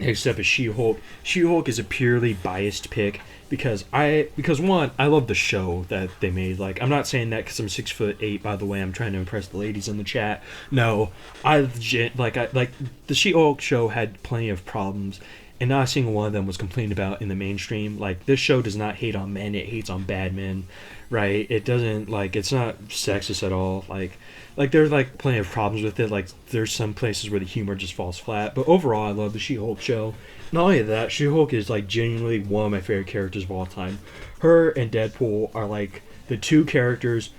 Next up is She-Hulk. She-Hulk is a purely biased pick because one, I love the show that they made. I'm not saying that because I'm 6'8", by the way. I'm trying to impress the ladies in the chat. No, the She-Hulk show had plenty of problems, and not a single one of them was complained about in the mainstream. This show does not hate on men; it hates on bad men, right? It doesn't it's not sexist at all. There's plenty of problems with it. There's some places where the humor just falls flat. But overall, I love the She-Hulk show. Not only that, She-Hulk is genuinely one of my favorite characters of all time. Her and Deadpool are the two characters.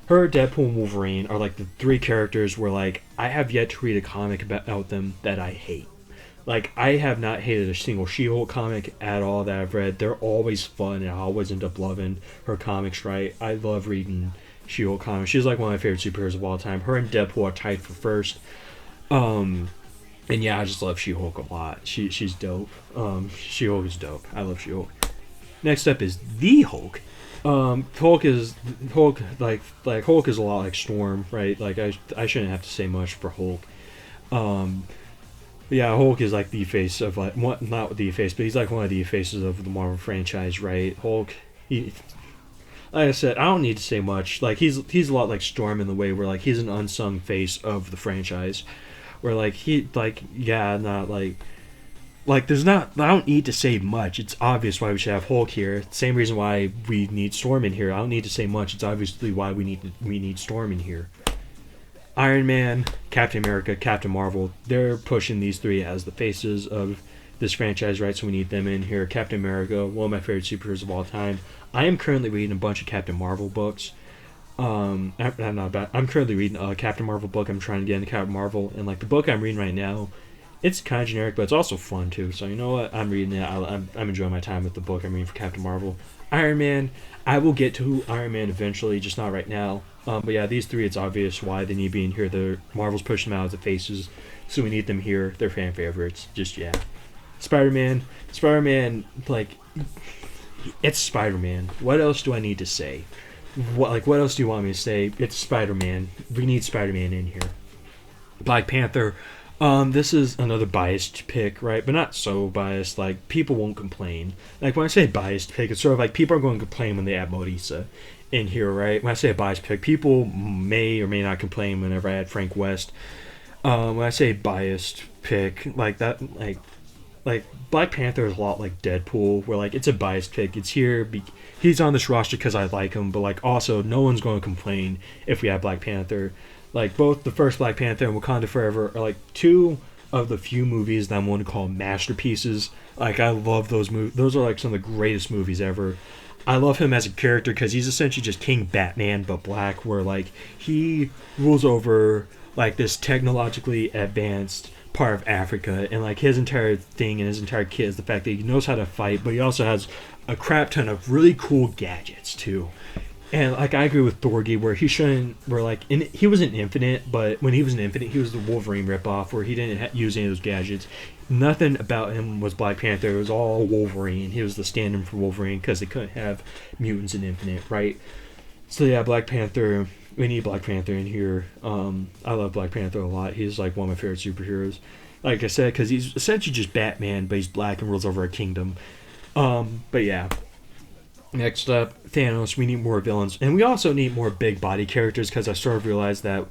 Her, Deadpool, and Wolverine are the three characters where I have yet to read a comic about them that I hate. I have not hated a single She-Hulk comic at all that I've read. They're always fun, and I always end up loving her comics, right? I love reading She-Hulk comics. She's one of my favorite superheroes of all time. Her and Deadpool are tied for first. And yeah, I just love She-Hulk a lot. She's dope. She-Hulk is dope. I love She-Hulk. Next up is the Hulk. Hulk is a lot like Storm, right? I shouldn't have to say much for Hulk. Yeah, Hulk is the face of not the face, but he's one of the faces of the Marvel franchise, right? Hulk, like I said, I don't need to say much. He's a lot like Storm in the way where he's an unsung face of the franchise, where there's not, I don't need to say much. It's obvious why we should have Hulk here. Same reason why we need Storm in here. I don't need to say much. It's obviously why we need Storm in here. Iron Man, Captain America, Captain Marvel, they're pushing these three as the faces of this franchise, right? So we need them in here. Captain America, one of my favorite superheroes of all time. I am currently reading a bunch of Captain Marvel books. I'm currently reading a Captain Marvel book. I'm trying to get into Captain Marvel, and like the book I'm reading right now, it's kind of generic, but it's also fun too. So you know what? I'm reading it. I'm enjoying my time with the book I'm reading for Captain Marvel. Iron Man. I will get to Iron Man eventually, just not right now. But yeah, these three, it's obvious why they need to be in here. The Marvel's pushing them out as the faces, so we need them here. They're fan favorites. Just yeah. Spider-Man, like it's Spider-Man. What else do I need to say? What else do you want me to say? It's Spider-Man. We need Spider-Man in here. Black Panther. This is another biased pick, right? But not so biased. Like people won't complain. Like when I say biased pick, it's sort of like people are going to complain when they add Modisa in here, right? When I say a biased pick, people may or may not complain whenever I add Frank West. When I say biased pick, like that, like Black Panther is a lot like Deadpool, where like it's a biased pick. It's here, he's on this roster because I like him, but like also no one's going to complain if we have Black Panther. Like both the first Black Panther and Wakanda Forever are like two of the few movies that I'm going to call masterpieces. Like I love those movies. Those are like some of the greatest movies ever. I love him as a character because he's essentially just King Batman but black, where like he rules over like this technologically advanced part of Africa, and like his entire thing and his entire kit is the fact that he knows how to fight, but he also has a crap ton of really cool gadgets too. And like I agree with Thorgy, where he shouldn't, where like he wasn't Infinite, but when he was an Infinite, he was the Wolverine ripoff, where he didn't use any of those gadgets. Nothing about him was Black Panther. It was all Wolverine. He was the stand-in for Wolverine because they couldn't have mutants in Infinite, right? So yeah, Black Panther. We need Black Panther in here. I love Black Panther a lot. He's like one of my favorite superheroes. Like I said, because he's essentially just Batman, but he's black and rules over a kingdom. But yeah. Next up, Thanos. We need more villains, and we also need more big body characters because I sort of realized that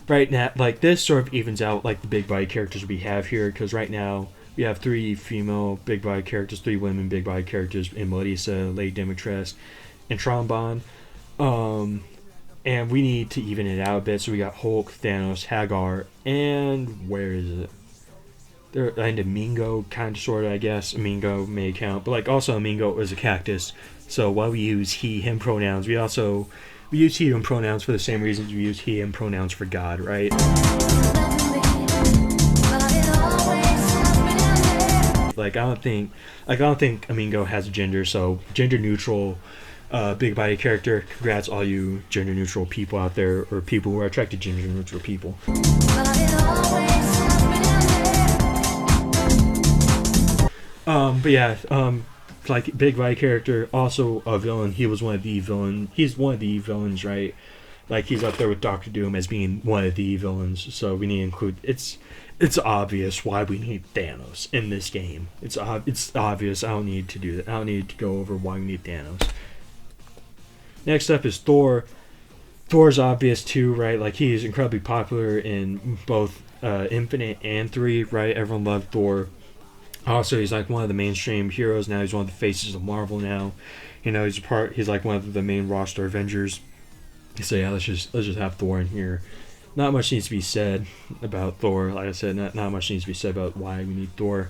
right now, like this sort of evens out like the big body characters we have here. Because right now we have 3 female big body characters, 3 women big body characters in Melissa, Lady Dimitrescu, and Trombone. And we need to even it out a bit. So we got Hulk, Thanos, Hagar, and where is it? And Mingo, kind of, sort of, I guess. Mingo may count, but like also Mingo is a cactus. So while we use he, him pronouns, we use he, him pronouns for the same reasons we use he, him pronouns for God, right? Like I don't think Amingo has a gender, so gender neutral, big body character. Congrats all you gender neutral people out there, or people who are attracted to gender neutral people. But yeah, like big body character, also a villain. He was one of the villain. He's one of the villains, right? Like he's up there with Doctor Doom as being one of the villains. So we need to include. It's obvious why we need Thanos in this game. It's obvious. I don't need to do that. I don't need to go over why we need Thanos. Next up is Thor. Thor's obvious too, right? Like he is incredibly popular in both Infinite and 3, right? Everyone loved Thor. Also, he's like one of the mainstream heroes now. He's one of the faces of Marvel now. You know, he's like one of the main roster Avengers. So yeah, let's just have Thor in here. Not much needs to be said about Thor. Like I said, not much needs to be said about why we need Thor.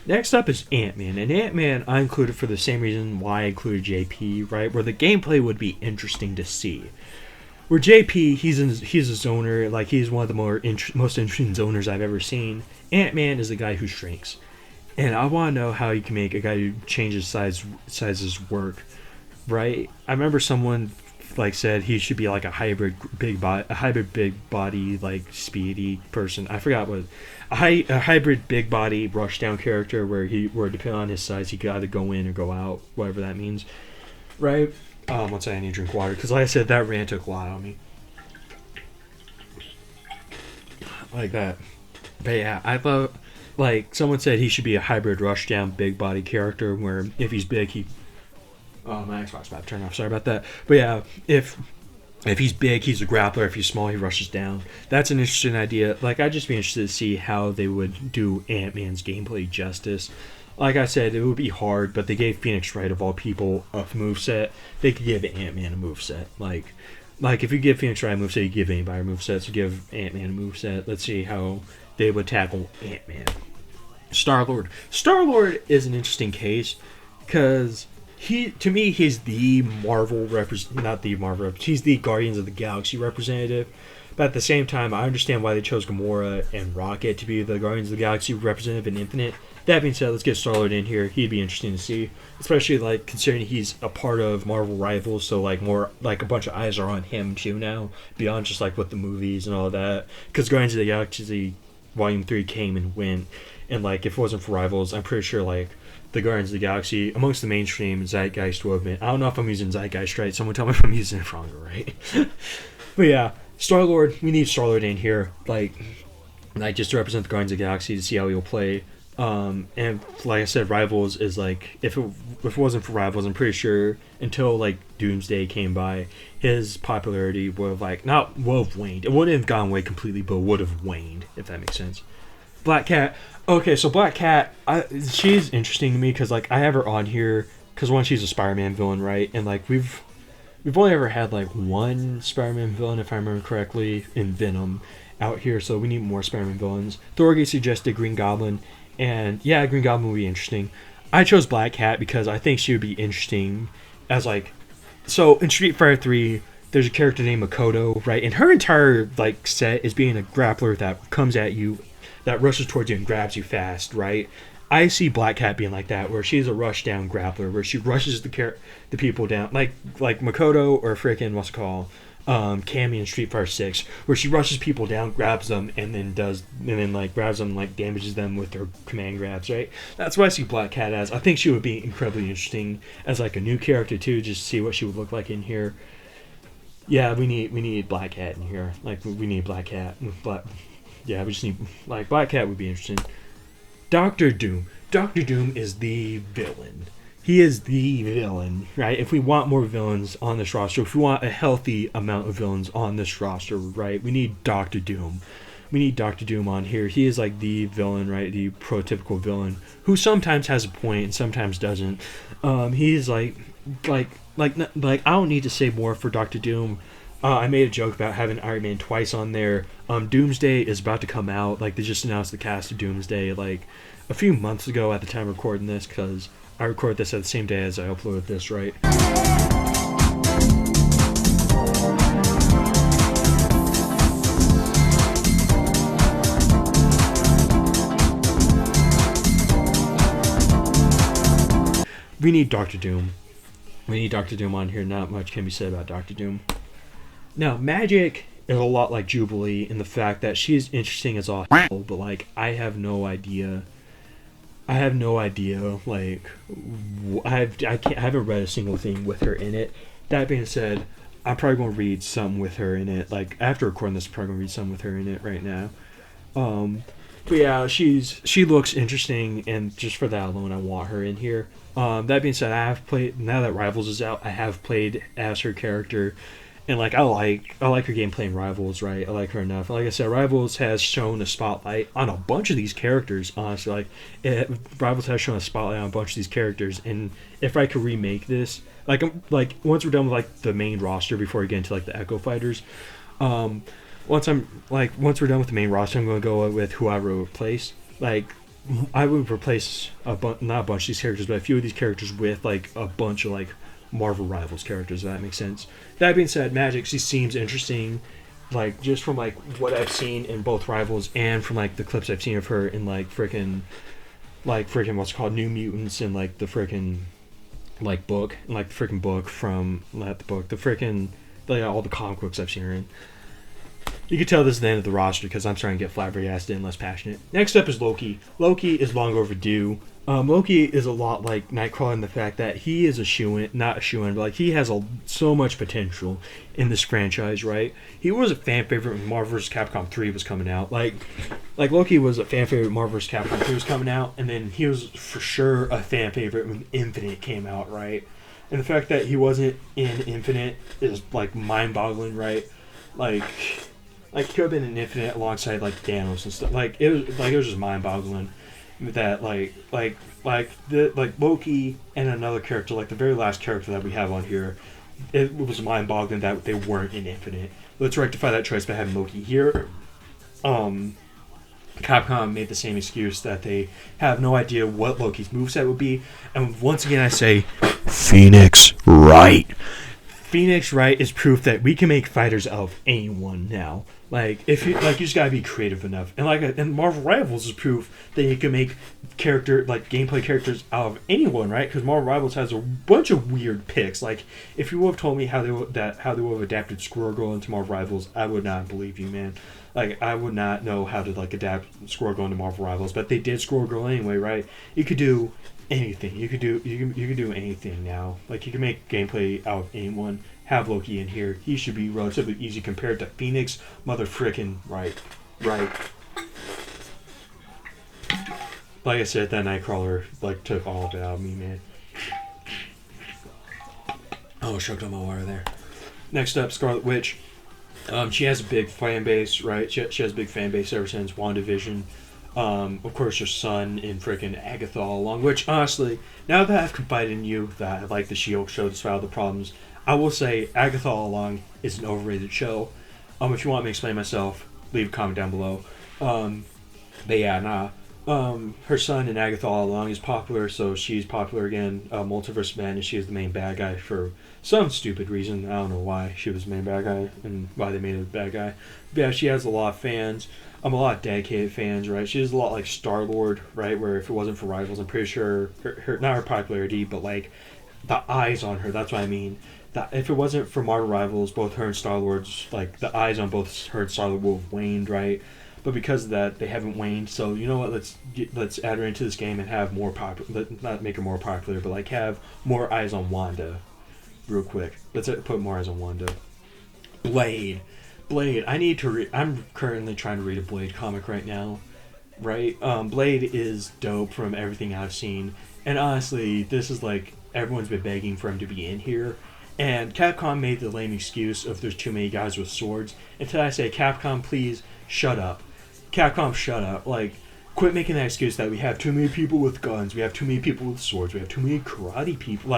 Next up is Ant-Man. And Ant-Man I included for the same reason why I included JP, right? Where the gameplay would be interesting to see. Where JP, he's a zoner. Like he's one of the most interesting zoners I've ever seen. Ant-Man is the guy who shrinks. And I want to know how you can make a guy who changes sizes work, right? I remember someone like said he should be like a hybrid big body like speedy person. I forgot what a hybrid big body rushdown character where depending on his size he could either go in or go out, whatever that means, right? One second, I need to drink water because like I said, that rant took a lot on me. Like that, but yeah, I thought. Like, someone said he should be a hybrid rushdown big body character where if he's big, Oh, my Xbox about to turn off. Sorry about that. But yeah, if he's big, he's a grappler. If he's small, he rushes down. That's an interesting idea. Like, I'd just be interested to see how they would do Ant-Man's gameplay justice. Like I said, it would be hard, but they gave Phoenix Wright, of all people, a moveset. They could give Ant-Man a moveset. Like if you give Phoenix Wright a moveset, you give anybody a moveset. So give Ant-Man a moveset. Let's see how they would tackle Ant-Man. Star-Lord. Star-Lord is an interesting case because to me, he's the not the Marvel, he's the Guardians of the Galaxy representative. But at the same time, I understand why they chose Gamora and Rocket to be the Guardians of the Galaxy representative in Infinite. That being said, let's get Star-Lord in here. He'd be interesting to see, especially like considering he's a part of Marvel Rivals, so like more like a bunch of eyes are on him too now, beyond just like with the movies and all that. Because Guardians of the Galaxy Volume 3 came and went, and like if it wasn't for Rivals, I'm pretty sure like the Guardians of the Galaxy amongst the mainstream zeitgeist would have been. I don't know if I'm using zeitgeist right. Someone tell me if I'm using it wrong, right? But yeah, Star-Lord. We need Star-Lord in here, like just to represent the Guardians of the Galaxy to see how he'll play. And like I said, Rivals is like if it wasn't for Rivals, I'm pretty sure until like Doomsday came by, his popularity would have like not would have waned. It wouldn't have gone away completely, but would have waned, if that makes sense. Black Cat. Okay, so Black Cat, she's interesting to me because like I have her on here because one, she's a Spider-Man villain, right? And like we've only ever had like one Spider-Man villain, if I remember correctly, in Venom out here, so we need more Spider-Man villains. Thorgy suggested Green Goblin, and yeah, Green Goblin would be interesting. I chose Black Cat because I think she would be interesting as like, so in Street Fighter 3, there's a character named Makoto, right? And her entire like set is being a grappler that comes at you, that rushes towards you and grabs you fast, right? I see Black Cat being like that, where she's a rush down grappler, where she rushes the people down, like Makoto or freaking what's it called, Cammy in Street Fighter 6, where she rushes people down, grabs them, and then like grabs them, like damages them with her command grabs, right? That's what I see Black Cat as. I think she would be incredibly interesting as like a new character too, just to see what she would look like in here. Yeah, we need Black Cat in here. Like we need Black Cat. Yeah, we just need like Black Cat would be interesting. Doctor Doom. Doctor Doom is the villain. He is the villain, right? If we want more villains on this roster, if we want a healthy amount of villains on this roster, right, we need Doctor Doom. We need Doctor Doom on here. He is like the villain, right? The prototypical villain who sometimes has a point and sometimes doesn't. He's like I don't need to say more for Doctor Doom. I made a joke about having Iron Man twice on there. Doomsday is about to come out. Like, they just announced the cast of Doomsday, like, a few months ago at the time of recording this, because I record this at the same day as I upload this, right? We need Doctor Doom. We need Doctor Doom on here. Not much can be said about Doctor Doom. Now, Magic is a lot like Jubilee in the fact that she's interesting as all hell, but like I have no idea. I haven't read a single thing with her in it. That being said, I'm probably gonna read some with her in it. Like after recording this, I'm probably gonna read some with her in it right now. But yeah, she looks interesting, and just for that alone, I want her in here. That being said, I have played now that Rivals is out. I have played as her character. And like I like her gameplay in Rivals, right? I like her enough. Like I said, Rivals has shown a spotlight on a bunch of these characters. Honestly, Rivals has shown a spotlight on a bunch of these characters. And if I could remake this, like once we're done with like the main roster, before we get into like the Echo Fighters, once we're done with the main roster, I'm going to go with who I would replace. Like I would replace not a bunch of these characters, but a few of these characters with like a bunch of like Marvel Rivals characters, if that makes sense. That being said, Magic, she seems interesting, like just from like what I've seen in both Rivals and from like the clips I've seen of her in like freaking what's called New Mutants and like the freaking like book and like the freaking book from not the book, the freaking like all the comic books I've seen her in. You can tell this is the end of the roster because I'm starting to get flabbergasted and less passionate. Next up is Loki. Loki is long overdue. Loki is a lot like Nightcrawler in the fact that he is not a shoo-in, but like he has so much potential in this franchise, right? He was a fan favorite when Marvel vs. Capcom 3 was coming out. Like Loki was a fan favorite when Marvel vs. Capcom 3 was coming out, and then he was for sure a fan favorite when Infinite came out, right? And the fact that he wasn't in Infinite is like mind-boggling, right? Like he could have been in Infinite alongside like Thanos and stuff. It was just mind-boggling that Loki and another character, like the very last character that we have on here, it was mind-boggling that they weren't in Infinite. Let's rectify that choice by having Loki here. But Capcom made the same excuse that they have no idea what Loki's moveset would be. And once again, I say, Phoenix Wright. Phoenix Wright is proof that we can make fighters out of anyone now. Like if you like, you just gotta be creative enough. And Marvel Rivals is proof that you can make gameplay characters out of anyone, right? Because Marvel Rivals has a bunch of weird picks. Like if you would have told me how they would have adapted Squirrel Girl into Marvel Rivals, I would not believe you, man. Like I would not know how to adapt Squirrel Girl into Marvel Rivals, but they did Squirrel Girl anyway, right? You could do anything. You could do anything now. Like you can make gameplay out of anyone. Have Loki in here. He should be relatively easy compared to Phoenix motherfrickin' Right. Like I said, that Nightcrawler took all of it out of me, man. Oh, choked on my water there. Next up, Scarlet Witch. She has a big fan base, right? She has a big fan base ever since WandaVision. Of course, her son in freaking Agatha all along. Which, honestly, now that I've confided in you that I like the She-Hulk show despite the problems, I will say Agatha all along is an overrated show. If you want me to explain myself, leave a comment down below. But yeah, her son in Agatha all along is popular, so she's popular again. Multiverse Madness, she is the main bad guy for some stupid reason. I don't know why she was the main bad guy and why they made her the bad guy. But yeah, she has a lot of fans. A lot of dedicated fans, right? She is a lot like Star-Lord, right? Where if it wasn't for Rivals, I'm pretty sure her not her popularity, but the eyes on her. That's what I mean. That if it wasn't for Marvel Rivals, both her and Star-Lord's the eyes on both her and Star-Lord would have waned, right? But because of that, they haven't waned. So you know what? Let's add her into this game and have more popular. Not make her more popular, but have more eyes on Wanda. Real quick, let's put more eyes on Wanda. Blade. I need to read. I'm currently trying to read a Blade comic right now, right? Blade is dope from everything I've seen, and honestly, this is everyone's been begging for him to be in here, and Capcom made the lame excuse of there's too many guys with swords. Until I say, Capcom, please shut up. Capcom, shut up. Quit making that excuse that we have too many people with guns, we have too many people with swords, we have too many karate people.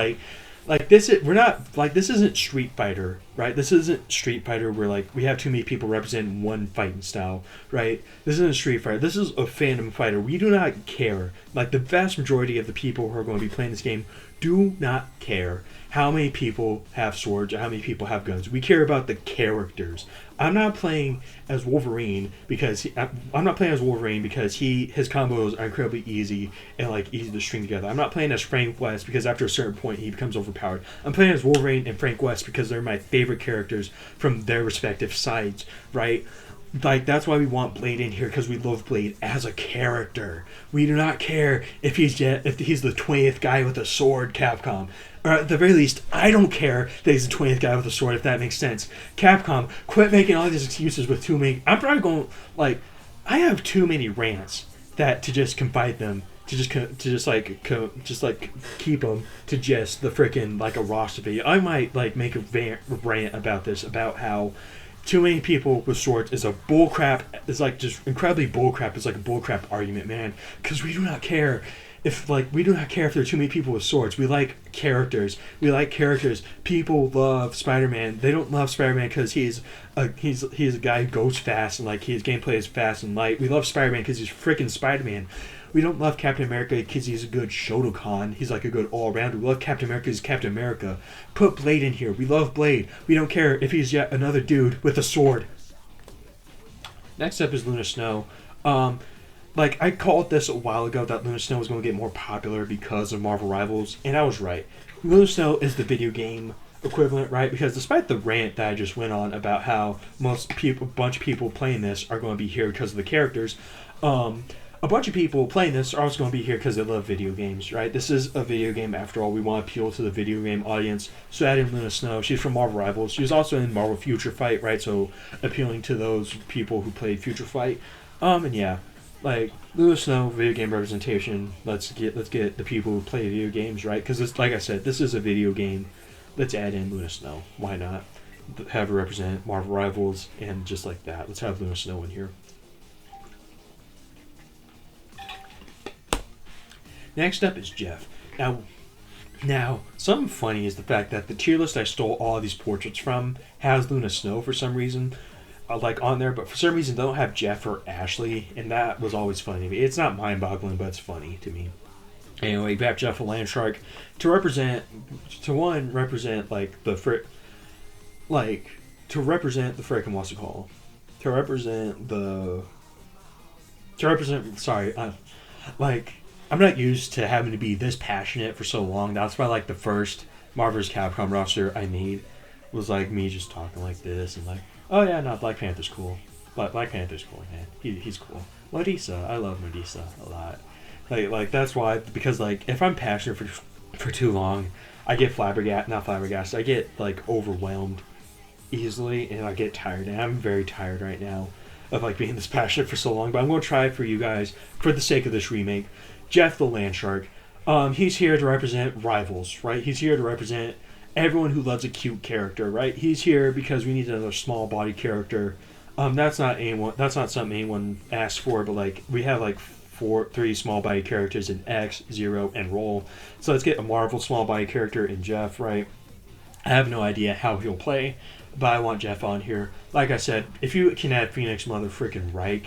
This isn't Street Fighter, right? This isn't Street Fighter where we have too many people representing one fighting style, right? This isn't Street Fighter. This is a fandom fighter. We do not care. The vast majority of the people who are going to be playing this game do not care how many people have swords or how many people have guns. We care about the characters. I'm not playing as Wolverine because his combos are incredibly easy and easy to string together. I'm not playing as Frank West because after a certain point he becomes overpowered. I'm playing as Wolverine and Frank West because they're my favorite characters from their respective sides, right? That's why we want Blade in here, because we love Blade as a character. We do not care if he's the 20th guy with a sword, Capcom. Or at the very least, I don't care that he's the 20th guy with a sword, if that makes sense. Capcom, quit making all these excuses with too many. I'm probably going, I have too many rants that to just confide them, to just keep them to just the freaking, a roster video. I might, make a rant about this, about how too many people with swords is a bullcrap. It's just incredibly bullcrap. It's a bullcrap argument, man. Because we do not care if there are too many people with swords. We like characters. People love Spider-Man. They don't love Spider-Man because he's a guy who goes fast and his gameplay is fast and light. We love Spider-Man because he's freaking Spider-Man. We don't love Captain America because he's a good Shotokan. He's a good all-rounder. We love Captain America because he's Captain America. Put Blade in here. We love Blade. We don't care if he's yet another dude with a sword. Next up is Luna Snow. I called this a while ago that Luna Snow was going to get more popular because of Marvel Rivals, and I was right. Luna Snow is the video game equivalent, right? Because despite the rant that I just went on about how a bunch of people playing this are going to be here because of the characters, a bunch of people playing this are also going to be here because they love video games, right? This is a video game after all. We want to appeal to the video game audience. So add in Luna Snow. She's from Marvel Rivals. She was also in Marvel Future Fight, right? So appealing to those people who played Future Fight. And yeah, Luna Snow, video game representation. Let's get the people who play video games, right? Because like I said, this is a video game. Let's add in Luna Snow. Why not? Have her represent Marvel Rivals and just like that. Let's have Luna Snow in here. Next up is Jeff. Now, something funny is the fact that the tier list I stole all of these portraits from has Luna Snow for some reason. like on there, but for some reason they don't have Jeff or Ashley, and that was always funny to me. It's not mind-boggling, but it's funny to me. Anyway, you have Jeff the Land Shark to represent, like to represent the frickin' what's it called? To represent the, to represent. Sorry, like I'm not used to having to be this passionate for so long. That's why like the first Marvel vs. Capcom roster I made was like me just talking like this and like, oh yeah, no, Black Panther's cool. Black Panther's cool, man. He's cool. Modisa, I love Modisa a lot. Like that's why, because like if I'm passionate for too long, I get flabbergasted. I get like overwhelmed easily, and I get tired. And I'm very tired right now of like being this passionate for so long. But I'm going to try it for you guys for the sake of this remake. Jeff the Land Shark. He's here to represent rivals, right? He's here to represent everyone who loves a cute character, right? He's here because we need another small body character. That's not something anyone asked for, but like we have like three small body characters in X, Zero, and Roll. So let's get a Marvel small body character in Jeff, right? I have no idea how he'll play, but I want Jeff on here. Like I said, if you can add Phoenix Mother freaking Wright,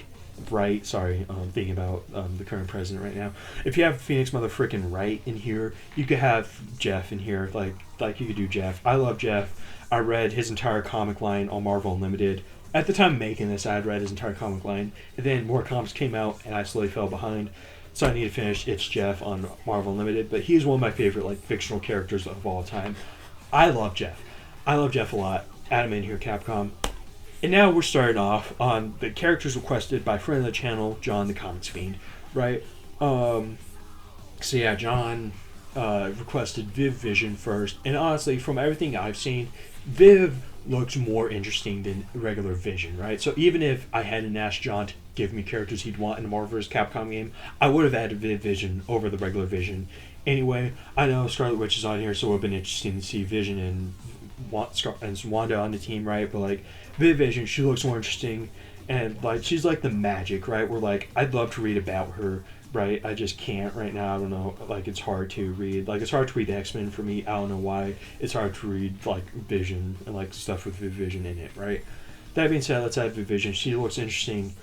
sorry, I'm thinking about the current president right now. If you have Phoenix Mother freaking Wright in here, you could have Jeff in here. Like you could do Jeff. I love Jeff. I read his entire comic line on Marvel Unlimited. At the time of making this, I had read his entire comic line, and then more comics came out, and I slowly fell behind. So I need to finish It's Jeff on Marvel Unlimited, but he's one of my favorite like fictional characters of all time. I love Jeff. I love Jeff a lot. Add him in here, Capcom. And now we're starting off on the characters requested by friend of the channel, John the Comics Fiend, right? So yeah, John requested Viv Vision first, and honestly, from everything I've seen, Viv looks more interesting than regular Vision, right? So even if I hadn't asked John to give me characters he'd want in a Marvel vs. Capcom game, I would have added Viv Vision over the regular Vision. Anyway, I know Scarlet Witch is on here, so it would have been interesting to see Vision and Wanda on the team, right? But like Viv Vision, she looks more interesting, and like she's like the magic, right? Where like I'd love to read about her, right? I just can't right now. I don't know. Like it's hard to read. Like it's hard to read X-Men for me. I don't know why. It's hard to read like Vision and like stuff with Viv Vision in it, right? That being said, let's add Viv Vision. She looks interesting,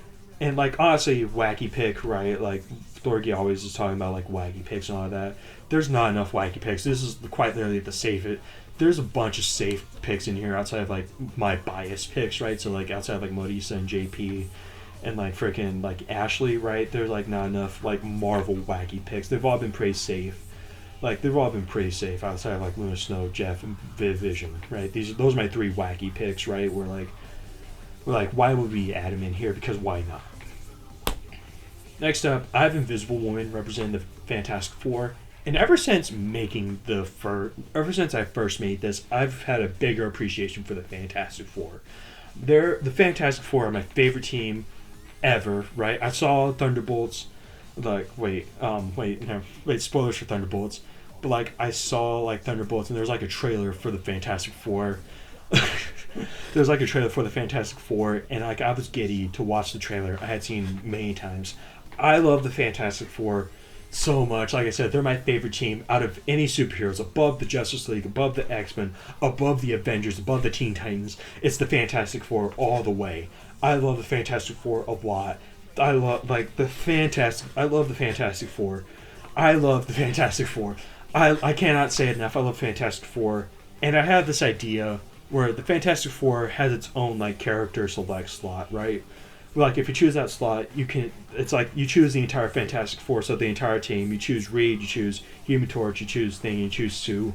and like honestly, wacky pick, right? Like Thorgy always is talking about like wacky picks and all of that. There's not enough wacky picks. This is quite literally the safe it. There's a bunch of safe picks in here outside of like my bias picks, right? So like outside of like Modisa and JP and like freaking like Ashley, right? There's like not enough like Marvel wacky picks. They've all been pretty safe. Like they've all been pretty safe outside of like Luna Snow, Jeff, and Viv Vision, right? Those are my three wacky picks, right? We're like why would we add them in here? Because why not? Next up, I have Invisible Woman representing the Fantastic Four. And ever since I first made this, I've had a bigger appreciation for the Fantastic Four. The Fantastic Four are my favorite team ever, right? I saw Thunderbolts, spoilers for Thunderbolts, but like I saw like Thunderbolts, and there's like a trailer for the Fantastic Four. There's like a trailer for the Fantastic Four, and like I was giddy to watch the trailer. I had seen many times. I love the Fantastic Four so much. Like I said, they're my favorite team out of any superheroes, above the Justice League, above the X-Men, above the Avengers, above the Teen Titans. It's the Fantastic Four all the way. I love the Fantastic Four a lot. I love the Fantastic Four. I love the Fantastic Four. I cannot say it enough. I love Fantastic Four. And I have this idea where the Fantastic Four has its own like character select slot, right? Like if you choose that slot, it's like you choose the entire Fantastic Four, so the entire team. You choose Reed, you choose Human Torch, you choose Thing, you choose Sue,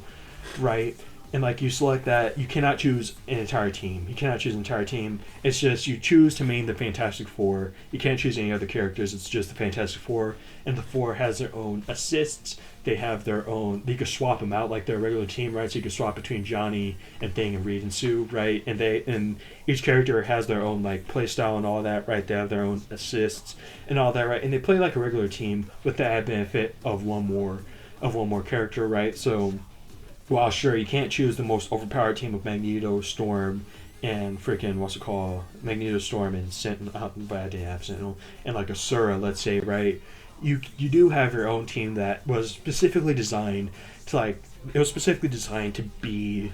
right? And like you select that, you cannot choose an entire team. You cannot choose an entire team. It's just you choose to main the Fantastic Four. You can't choose any other characters. It's just the Fantastic Four, and the Four has their own assists. They have their own. You can swap them out like their regular team, right? So you can swap between Johnny and Thing and Reed and Sue, right? And each character has their own like play style and all that, right? They have their own assists and all that, right? And they play like a regular team with the added benefit of one more character, right? So while sure you can't choose the most overpowered team of Magneto, Storm, and freaking Magneto, Storm, and Sentinel. But I didn't have Sentinel, and like Asura, let's say, right? You do have your own team that was specifically designed to like it was specifically designed to be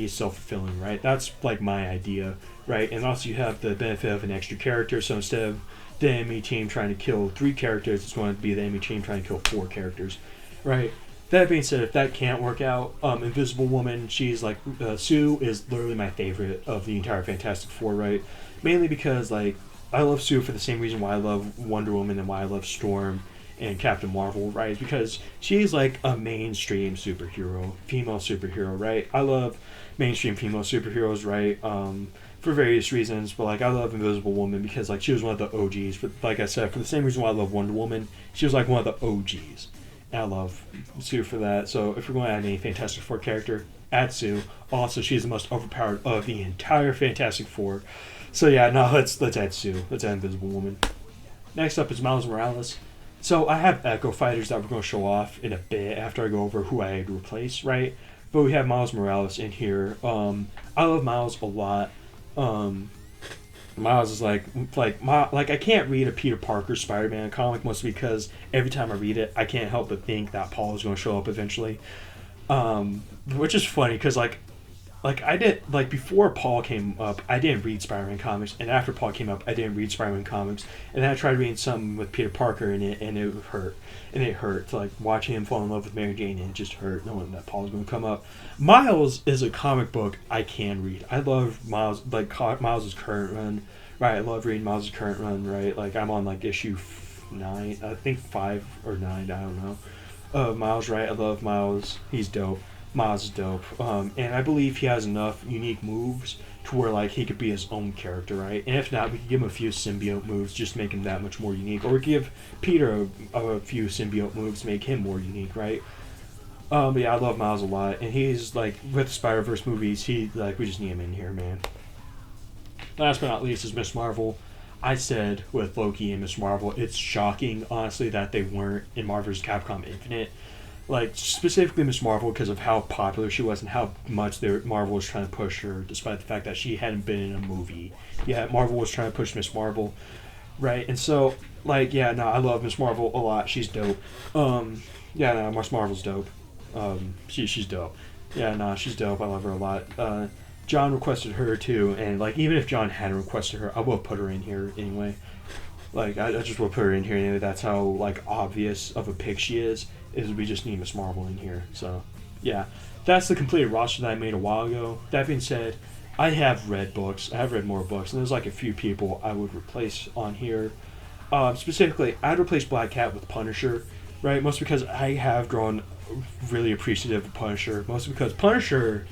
self-fulfilling, right? That's like my idea, right? And also you have the benefit of an extra character, so instead of the enemy team trying to kill 3 characters, it's going to be the enemy team trying to kill 4 characters, right? That being said, if that can't work out, Invisible Woman, she's like Sue is literally my favorite of the entire Fantastic Four, right? Mainly because like I love Sue for the same reason why I love Wonder Woman and why I love Storm and Captain Marvel, right? Is because she's like a mainstream superhero, female superhero, right? I love mainstream female superheroes, right? For various reasons, but like I love Invisible Woman because like she was one of the OGs. But like I said, for the same reason why I love Wonder Woman, she was like one of the OGs. And I love Sue for that. So if we're going to add any Fantastic Four character, add Sue. Also, she's the most overpowered of the entire Fantastic Four. So yeah, no, let's add Sue. Let's add Invisible Woman. Next up is Miles Morales. So I have Echo Fighters that we're going to show off in a bit after I go over who I had to replace, right? But we have Miles Morales in here. I love Miles a lot. Miles is like I can't read a Peter Parker Spider-Man comic mostly because every time I read it, I can't help but think that Paul is going to show up eventually. Which is funny because like I did like before Paul came up, I didn't read Spider-Man comics, and after Paul came up, I didn't read Spider-Man comics, and then I tried reading something with Peter Parker in it, and it hurt, to like watching him fall in love with Mary Jane, and it just hurt knowing that Paul was going to come up. Miles is a comic book I can read. I love Miles, like Miles's current run, right? I love reading Miles's current run, right? Like I'm on like issue 9, I think 5 or 9, I don't know. Miles, right? I love Miles. He's dope. Miles is dope. And I believe he has enough unique moves to where like he could be his own character, right? And if not, we could give him a few symbiote moves, just make him that much more unique. Or we give Peter a few symbiote moves to make him more unique, right? But yeah, I love Miles a lot, and he's like with Spider-Verse movies, we just need him in here, man. Last but not least is Miss Marvel. I said with Loki and Miss Marvel, it's shocking, honestly, that they weren't in Marvel's Capcom Infinite. Like, specifically Miss Marvel because of how popular she was and how much Marvel was trying to push her, despite the fact that she hadn't been in a movie. Yeah, Marvel was trying to push Miss Marvel, right? And so, like, yeah, no, I love Miss Marvel a lot. She's dope. Yeah, no, Miss Marvel's dope. She's dope. Yeah, no, she's dope. I love her a lot. John requested her too, and like even if John hadn't requested her, I will put her in here anyway. Like I just will put her in here anyway. That's how like obvious of a pick she is we just need Miss Marvel in here. So yeah, that's the completed roster that I made a while ago. That being said, I have read books. I have read more books, and there's like a few people I would replace on here. Specifically, I'd replace Black Cat with Punisher, right? Mostly because I have grown really appreciative of Punisher. Mostly because Punisher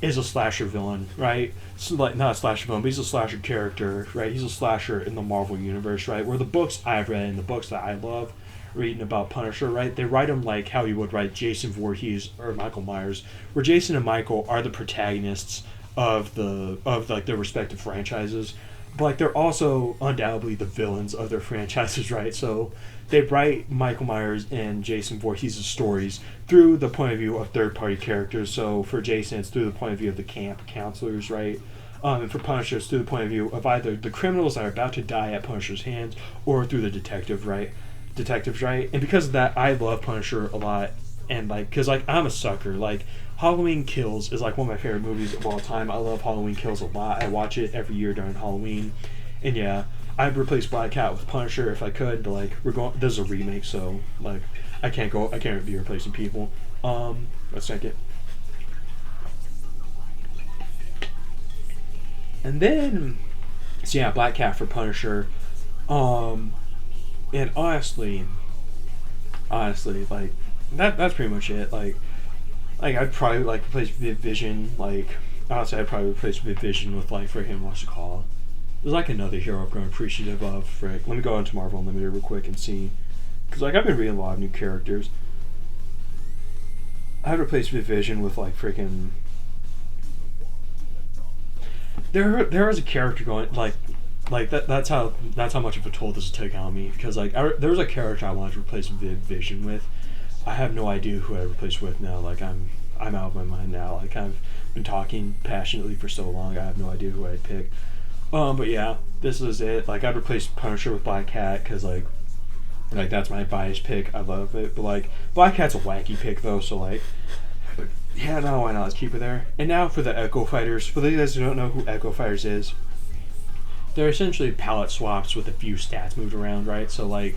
is a slasher villain, right? So like not a slasher villain, but he's a slasher character, right? He's a slasher in the Marvel universe, right? Where the books I've read and the books that I love reading about Punisher, right? They write him like how you would write Jason Voorhees or Michael Myers, where Jason and Michael are the protagonists of like their respective franchises, but like they're also undoubtedly the villains of their franchises, right? So they write Michael Myers and Jason Voorhees' stories through the point of view of third-party characters. So for Jason, it's through the point of view of the camp counselors, right? And for Punisher, it's through the point of view of either the criminals that are about to die at Punisher's hands or through the detectives, right? And because of that, I love Punisher a lot. And like, because like I'm a sucker. Like Halloween Kills is like one of my favorite movies of all time. I love Halloween Kills a lot. I watch it every year during Halloween. And yeah, I'd replace Black Cat with Punisher if I could, but like this is a remake, so like I can't be replacing people. Let's check it. And then so yeah, Black Cat for Punisher. And honestly, like that's pretty much it. Like I'd probably like replace Vision. Like honestly, I'd probably replace Vision with like for him. What's it called? There's like another hero I'm growing appreciative of. Frick. Let me go into Marvel Unlimited real quick and see. Because like I've been reading a lot of new characters. I'd replace Vision with like freaking. There was a character going like that. That's how much of a toll this took on me. Because like there was a character I wanted to replace Vision with. I have no idea who I replaced with now. Like I'm out of my mind now. Like I've been talking passionately for so long. I have no idea who I'd pick. But yeah, this is it. Like I'd replace Punisher with Black Cat because like that's my biased pick. I love it, but like Black Cat's a wacky pick though. So like Yeah, no, why not? Let's keep it there. And now for the Echo Fighters. For those guys who don't know who Echo Fighters is, they're essentially palette swaps with a few stats moved around, right? So like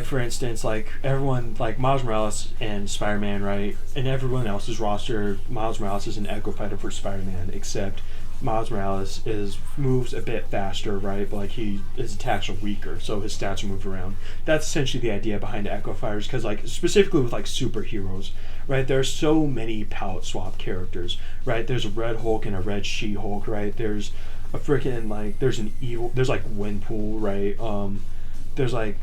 for instance, like everyone like Miles Morales and Spider Man, right? And everyone else's roster, Miles Morales is an Echo Fighter for Spider Man, except Miles Morales is moves a bit faster, right? But like his attacks are weaker, so his stats are moved around. That's essentially the idea behind the Echo Fighters, because like specifically with like superheroes, right? There's so many palette swap characters, right? There's a Red Hulk and a Red She Hulk, right? There's a freaking like there's like Windpool, right? There's like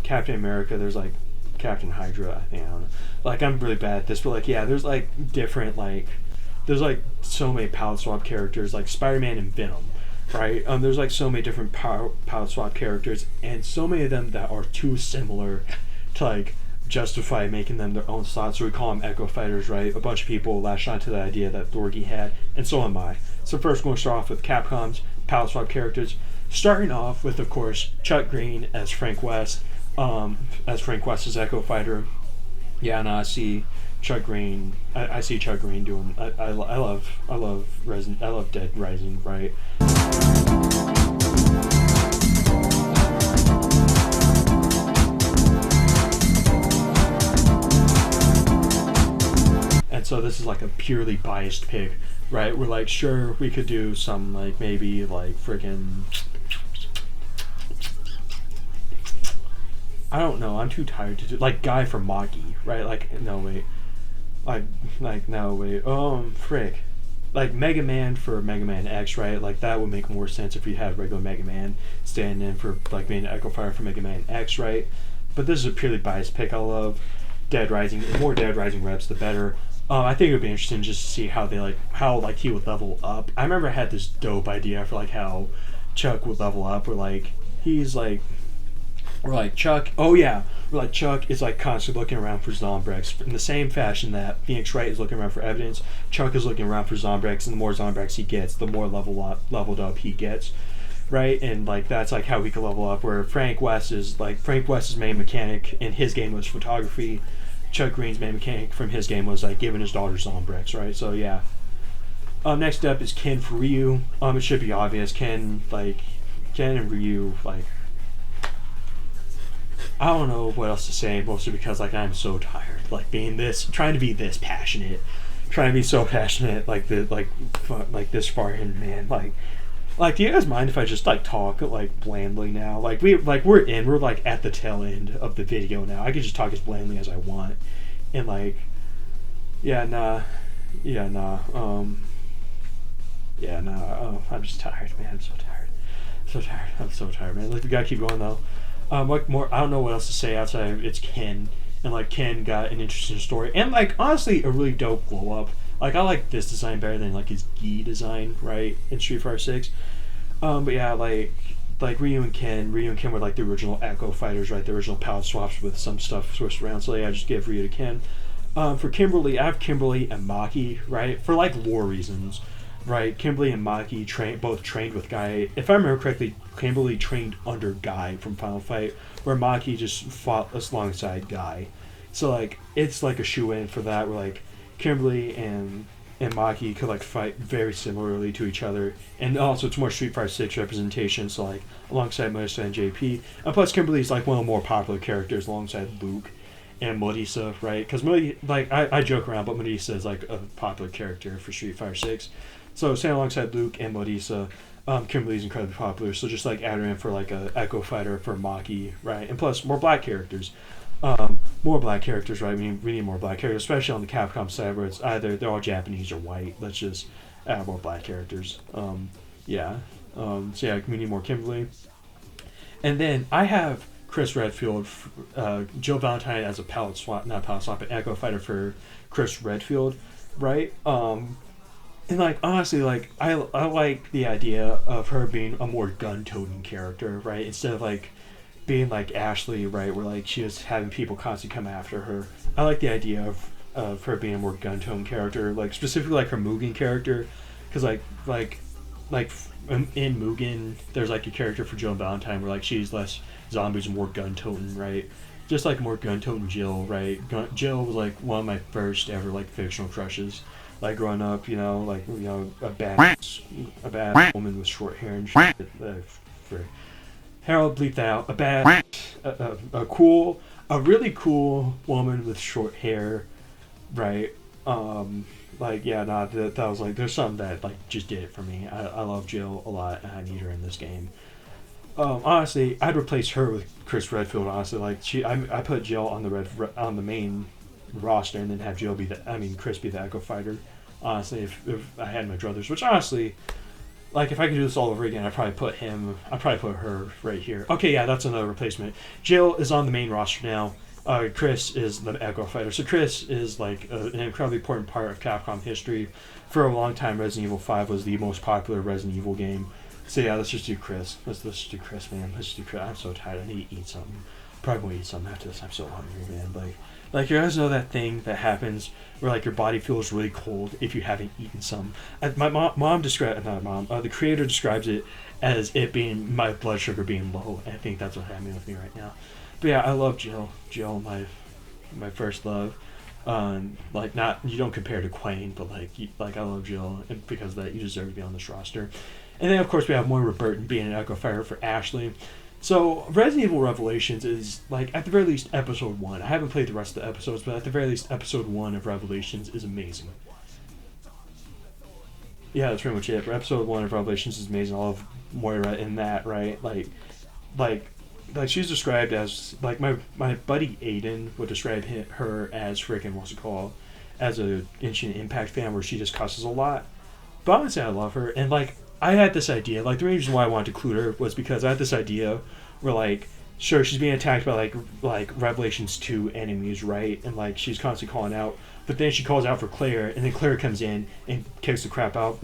Captain America. There's like Captain Hydra. I think I don't know. Like I'm really bad at this, but like yeah, there's like different like there's like so many palette swap characters like Spider-Man and Venom, right? There's like so many different palette swap characters, and so many of them that are too similar to like justify making them their own slots. So we call them Echo Fighters, right? A bunch of people latched onto the idea that Thorgy had, and so am I. So first, we're going to start off with Capcom's palette swap characters. Starting off with, of course, Chuck Green as Frank West, as Frank West's Echo Fighter. Yeah, and I see Chuck Green. I see Chuck Green doing. I love Dead Rising, right? And so this is like a purely biased pick, right? We're like, sure, we could do some like maybe like freaking. I don't know. I'm too tired to do like Guy from Maki, right? Like no wait, like no wait. Frick, like Mega Man for Mega Man X, right? Like that would make more sense if we had regular Mega Man stand in for like being an Echo Fire for Mega Man X, right? But this is a purely biased pick. I love Dead Rising. The more Dead Rising reps, the better. I think it would be interesting just to see how he would level up. I remember I had this dope idea for like how Chuck would level up, where like he's like. Or like Chuck, oh yeah, or like Chuck is like constantly looking around for Zombrex in the same fashion that Phoenix Wright is looking around for evidence. Chuck is looking around for Zombrex, and the more Zombrex he gets, the more leveled up he gets, right? And like that's like how he could level up. Where Frank West's main mechanic in his game was photography. Chuck Green's main mechanic from his game was like giving his daughter Zombrex, right? So yeah. Next up is Ken for Ryu. It should be obvious. Ken and Ryu like. I don't know what else to say, mostly because like I'm so tired, like trying to be this passionate, trying to be so passionate, like this far in, man. Like, do you guys mind if I just like talk like blandly now? We're like at the tail end of the video now. I can just talk as blandly as I want, and like, yeah, nah, yeah, nah, yeah, nah. Oh, I'm just tired, man. I'm so tired, man. Like we gotta keep going though. Like more, I don't know what else to say outside of it's Ken, and like Ken got an interesting story, and like honestly a really dope glow up. Like I like this design better than like his Gi design, right, in Street Fighter 6. But yeah, like Ryu and Ken were like the original Echo Fighters, right? The original palette swaps with some stuff switched around. So yeah, I just give Ryu to Ken. For Kimberly, I have Kimberly and Maki, right, for like lore reasons. Right, Kimberly and Maki both trained with Guy. If I remember correctly, Kimberly trained under Guy from Final Fight, where Maki just fought alongside Guy. So like it's like a shoe-in for that, where like Kimberly and Maki could like fight very similarly to each other, and also it's more Street Fighter 6 representation. So like alongside Melissa and JP, and plus Kimberly's like one of the more popular characters alongside Luke and Melissa, right? Because I joke around, but Melissa is like a popular character for Street Fighter 6. So staying alongside Luke and Melissa, Kimberly's incredibly popular. So just like add her in for like a Echo Fighter for Maki, right? And plus more black characters. Right? We need more black characters, especially on the Capcom side where it's either they're all Japanese or white. Let's just add more black characters. Yeah. So yeah, we need more Kimberly. And then I have Chris Redfield, Joe Valentine as a not palette swap, an Echo Fighter for Chris Redfield, right? And like honestly, like I like the idea of her being a more gun-toting character, right? Instead of like being like Ashley, right, where like she was having people constantly come after her. I like the idea of her being a more gun-toting character, like specifically like her Mugen character, because like in Mugen, there's like a character for Joan Valentine where like she's less zombies and more gun-toting, right? just like more gun-toting Jill, right? Jill was like one of my first ever like fictional crushes. Like growing up, like a bad woman with short hair and shit. For Harold, bleep that out. A really cool woman with short hair, right? That was like there's something that like just did it for me. I love Jill a lot, and I need her in this game. Honestly, I'd replace her with Chris Redfield. Honestly, like I put Jill on the main roster, and then have Chris be the Echo Fighter. Honestly, if I had my druthers, which honestly, like if I could do this all over again, I'd probably put her right here. Okay, yeah, that's another replacement. Jill is on the main roster now. Chris is the Echo Fighter. So Chris is like an incredibly important part of Capcom history. For a long time, Resident Evil 5 was the most popular Resident Evil game. So yeah, let's just do Chris. Let's just do Chris, man. Let's just do Chris. I'm so tired. I need to eat something. Probably gonna eat something after this. I'm so hungry, man. Like you guys know that thing that happens where like your body feels really cold if you haven't eaten some. My mom described not mom. The creator describes it as it being my blood sugar being low. I think that's what's happening with me right now. But yeah, I love Jill. Jill, my first love. Like not you don't compare to Quayne, but like I love Jill, and because of that you deserve to be on this roster. And then of course we have Moira Burton being an Echo Fighter for Ashley. So Resident Evil Revelations is like at the very least episode 1. I haven't played the rest of the episodes, but at the very least episode 1 of Revelations is amazing. Yeah, that's pretty much it. Episode 1 of Revelations is amazing. I love Moira in that, right? Like she's described as like my buddy Aiden would describe her as freaking what's it called as a Genshin Impact fan where she just cusses a lot. But honestly, I love her, and like I had this idea. Like the reason why I wanted to include her was because I had this idea where like sure she's being attacked by like Revelations 2 enemies, right? And like she's constantly calling out, but then she calls out for Claire, and then Claire comes in and kicks the crap out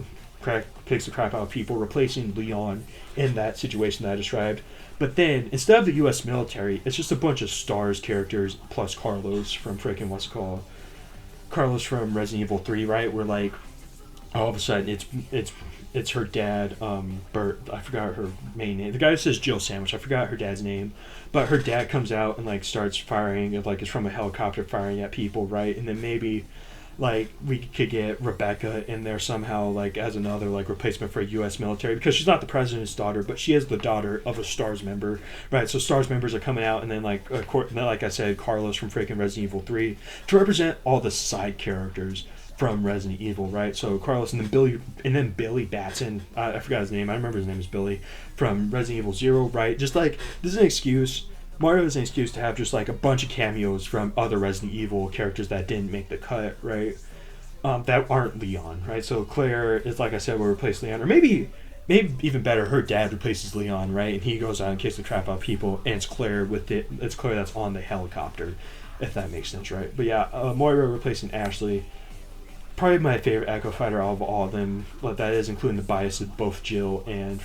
of people, replacing Leon in that situation that I described. But then, instead of the U.S. military, it's just a bunch of STARS characters plus Carlos from freaking Carlos from Resident Evil 3, right? Where like all of a sudden it's her dad, Bert. I forgot her main name. The guy who says Jill Sandwich. I forgot her dad's name, but her dad comes out and like starts firing, and like it's from a helicopter firing at people, right? And then maybe like we could get Rebecca in there somehow, like as another like replacement for a U.S. military, because she's not the president's daughter, but she is the daughter of a STARS member, right? So STARS members are coming out, and then like I said, Carlos from freaking Resident Evil 3 to represent all the side characters from Resident Evil, right? So Carlos, and then Billy Batson. I forgot his name. I remember his name is Billy from Resident Evil 0, right? Just like this is an excuse. Mario is an excuse to have just like a bunch of cameos from other Resident Evil characters that didn't make the cut, right? That aren't Leon, right? So Claire is, like I said, will replace Leon, or maybe even better, her dad replaces Leon, right? And he goes out and kicks the crap out of people, and it's Claire that's on the helicopter, if that makes sense, right? But yeah, Moira replacing Ashley. Probably my favorite Echo Fighter out of all of them, but that is including the bias of both Jill and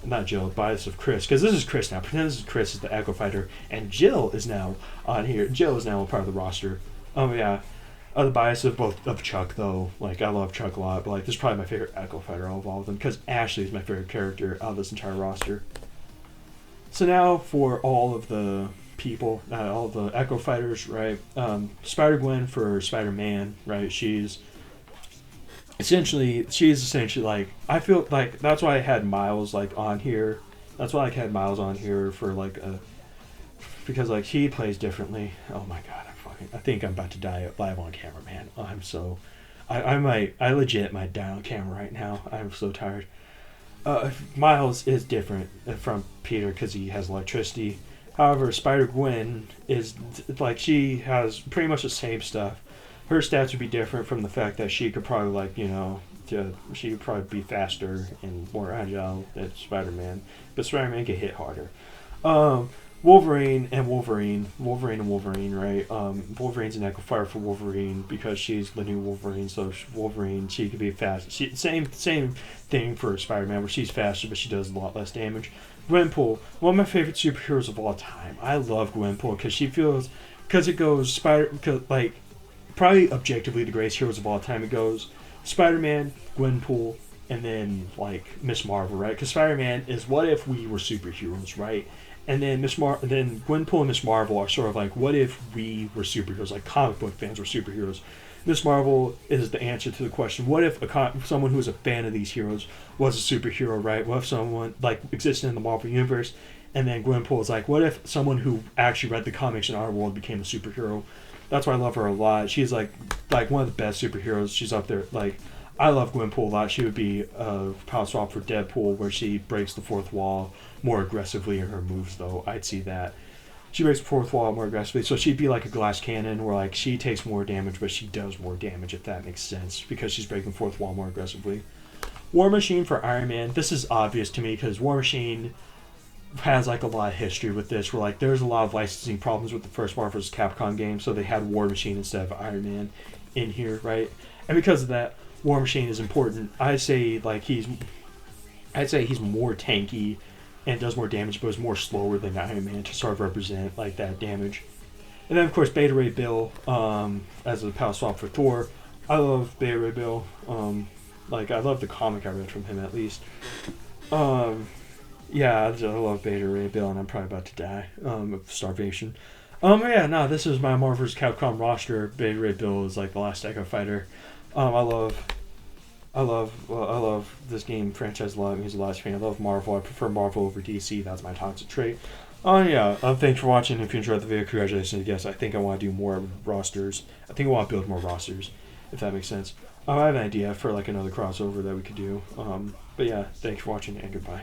not Jill, bias of Chris, because this is Chris now. Pretend this is Chris as the Echo Fighter, and Jill is now on here. Jill is now a part of the roster. Yeah, the bias of Chuck though. Like I love Chuck a lot, but like this is probably my favorite Echo Fighter out of all of them, because Ashley is my favorite character out of this entire roster. So now for all of the people, all the Echo Fighters, right? Spider-Gwen for Spider-Man, right? She's essentially like, I feel like that's why I had Miles like on here. That's why I had Miles on here for like because like he plays differently. Oh my god, I think I'm about to die live on camera, man. I legit might die on camera right now. I'm so tired. Miles is different from Peter because he has electricity. However, Spider-Gwen is like, she has pretty much the same stuff. Her stats would be different from the fact that she could probably she would probably be faster and more agile than Spider-Man, but Spider-Man can hit harder. Wolverine, right? Wolverine's an Echo Fire for Wolverine because she's the new Wolverine. So Wolverine, she could be fast. Same thing for Spider-Man, where she's faster, but she does a lot less damage. Gwenpool, one of my favorite superheroes of all time. I love Gwenpool because it goes probably objectively the greatest heroes of all time. It goes Spider-Man, Gwenpool, and then like Miss Marvel, right? Because Spider-Man is what if we were superheroes, right? And then then Gwenpool and Miss Marvel are sort of like, what if we were superheroes, like comic book fans were superheroes? Miss Marvel is the answer to the question: what if someone who is a fan of these heroes was a superhero, right? What if someone like existed in the Marvel universe? And then Gwenpool is like, what if someone who actually read the comics in our world became a superhero? That's why I love her a lot. She's like one of the best superheroes. She's up there. Like, I love Gwenpool a lot. She would be a power swap for Deadpool, where she breaks the fourth wall more aggressively in her moves. Though I'd see that she breaks the fourth wall more aggressively, so she'd be like a glass cannon, where like she takes more damage, but she does more damage, if that makes sense, because she's breaking the fourth wall more aggressively. War Machine for Iron Man. This is obvious to me because War Machine has like a lot of history with this, where like there's a lot of licensing problems with the first Marvel vs. Capcom game, so they had War Machine instead of Iron Man in here, right? And because of that, War Machine is important. I'd say he's more tanky and does more damage, but is more slower than Iron Man to sort of represent like that damage. And then of course Beta Ray Bill as a power swap for Thor. I love Beta Ray Bill. Like I love the comic I read from him at least. Yeah, I love Beta Ray Bill, and I'm probably about to die of starvation. Yeah, no, this is my Marvel vs. Capcom roster. Beta Ray Bill is like the last Echo Fighter. I love this game franchise a lot. He's a lot fan. I love Marvel. I prefer Marvel over DC. That's my toxic trait. Yeah. Thanks for watching. If you enjoyed the video, congratulations. Yes, I think I want to do more rosters. I think I want to build more rosters, if that makes sense. I have an idea for like another crossover that we could do. But yeah, thanks for watching and goodbye.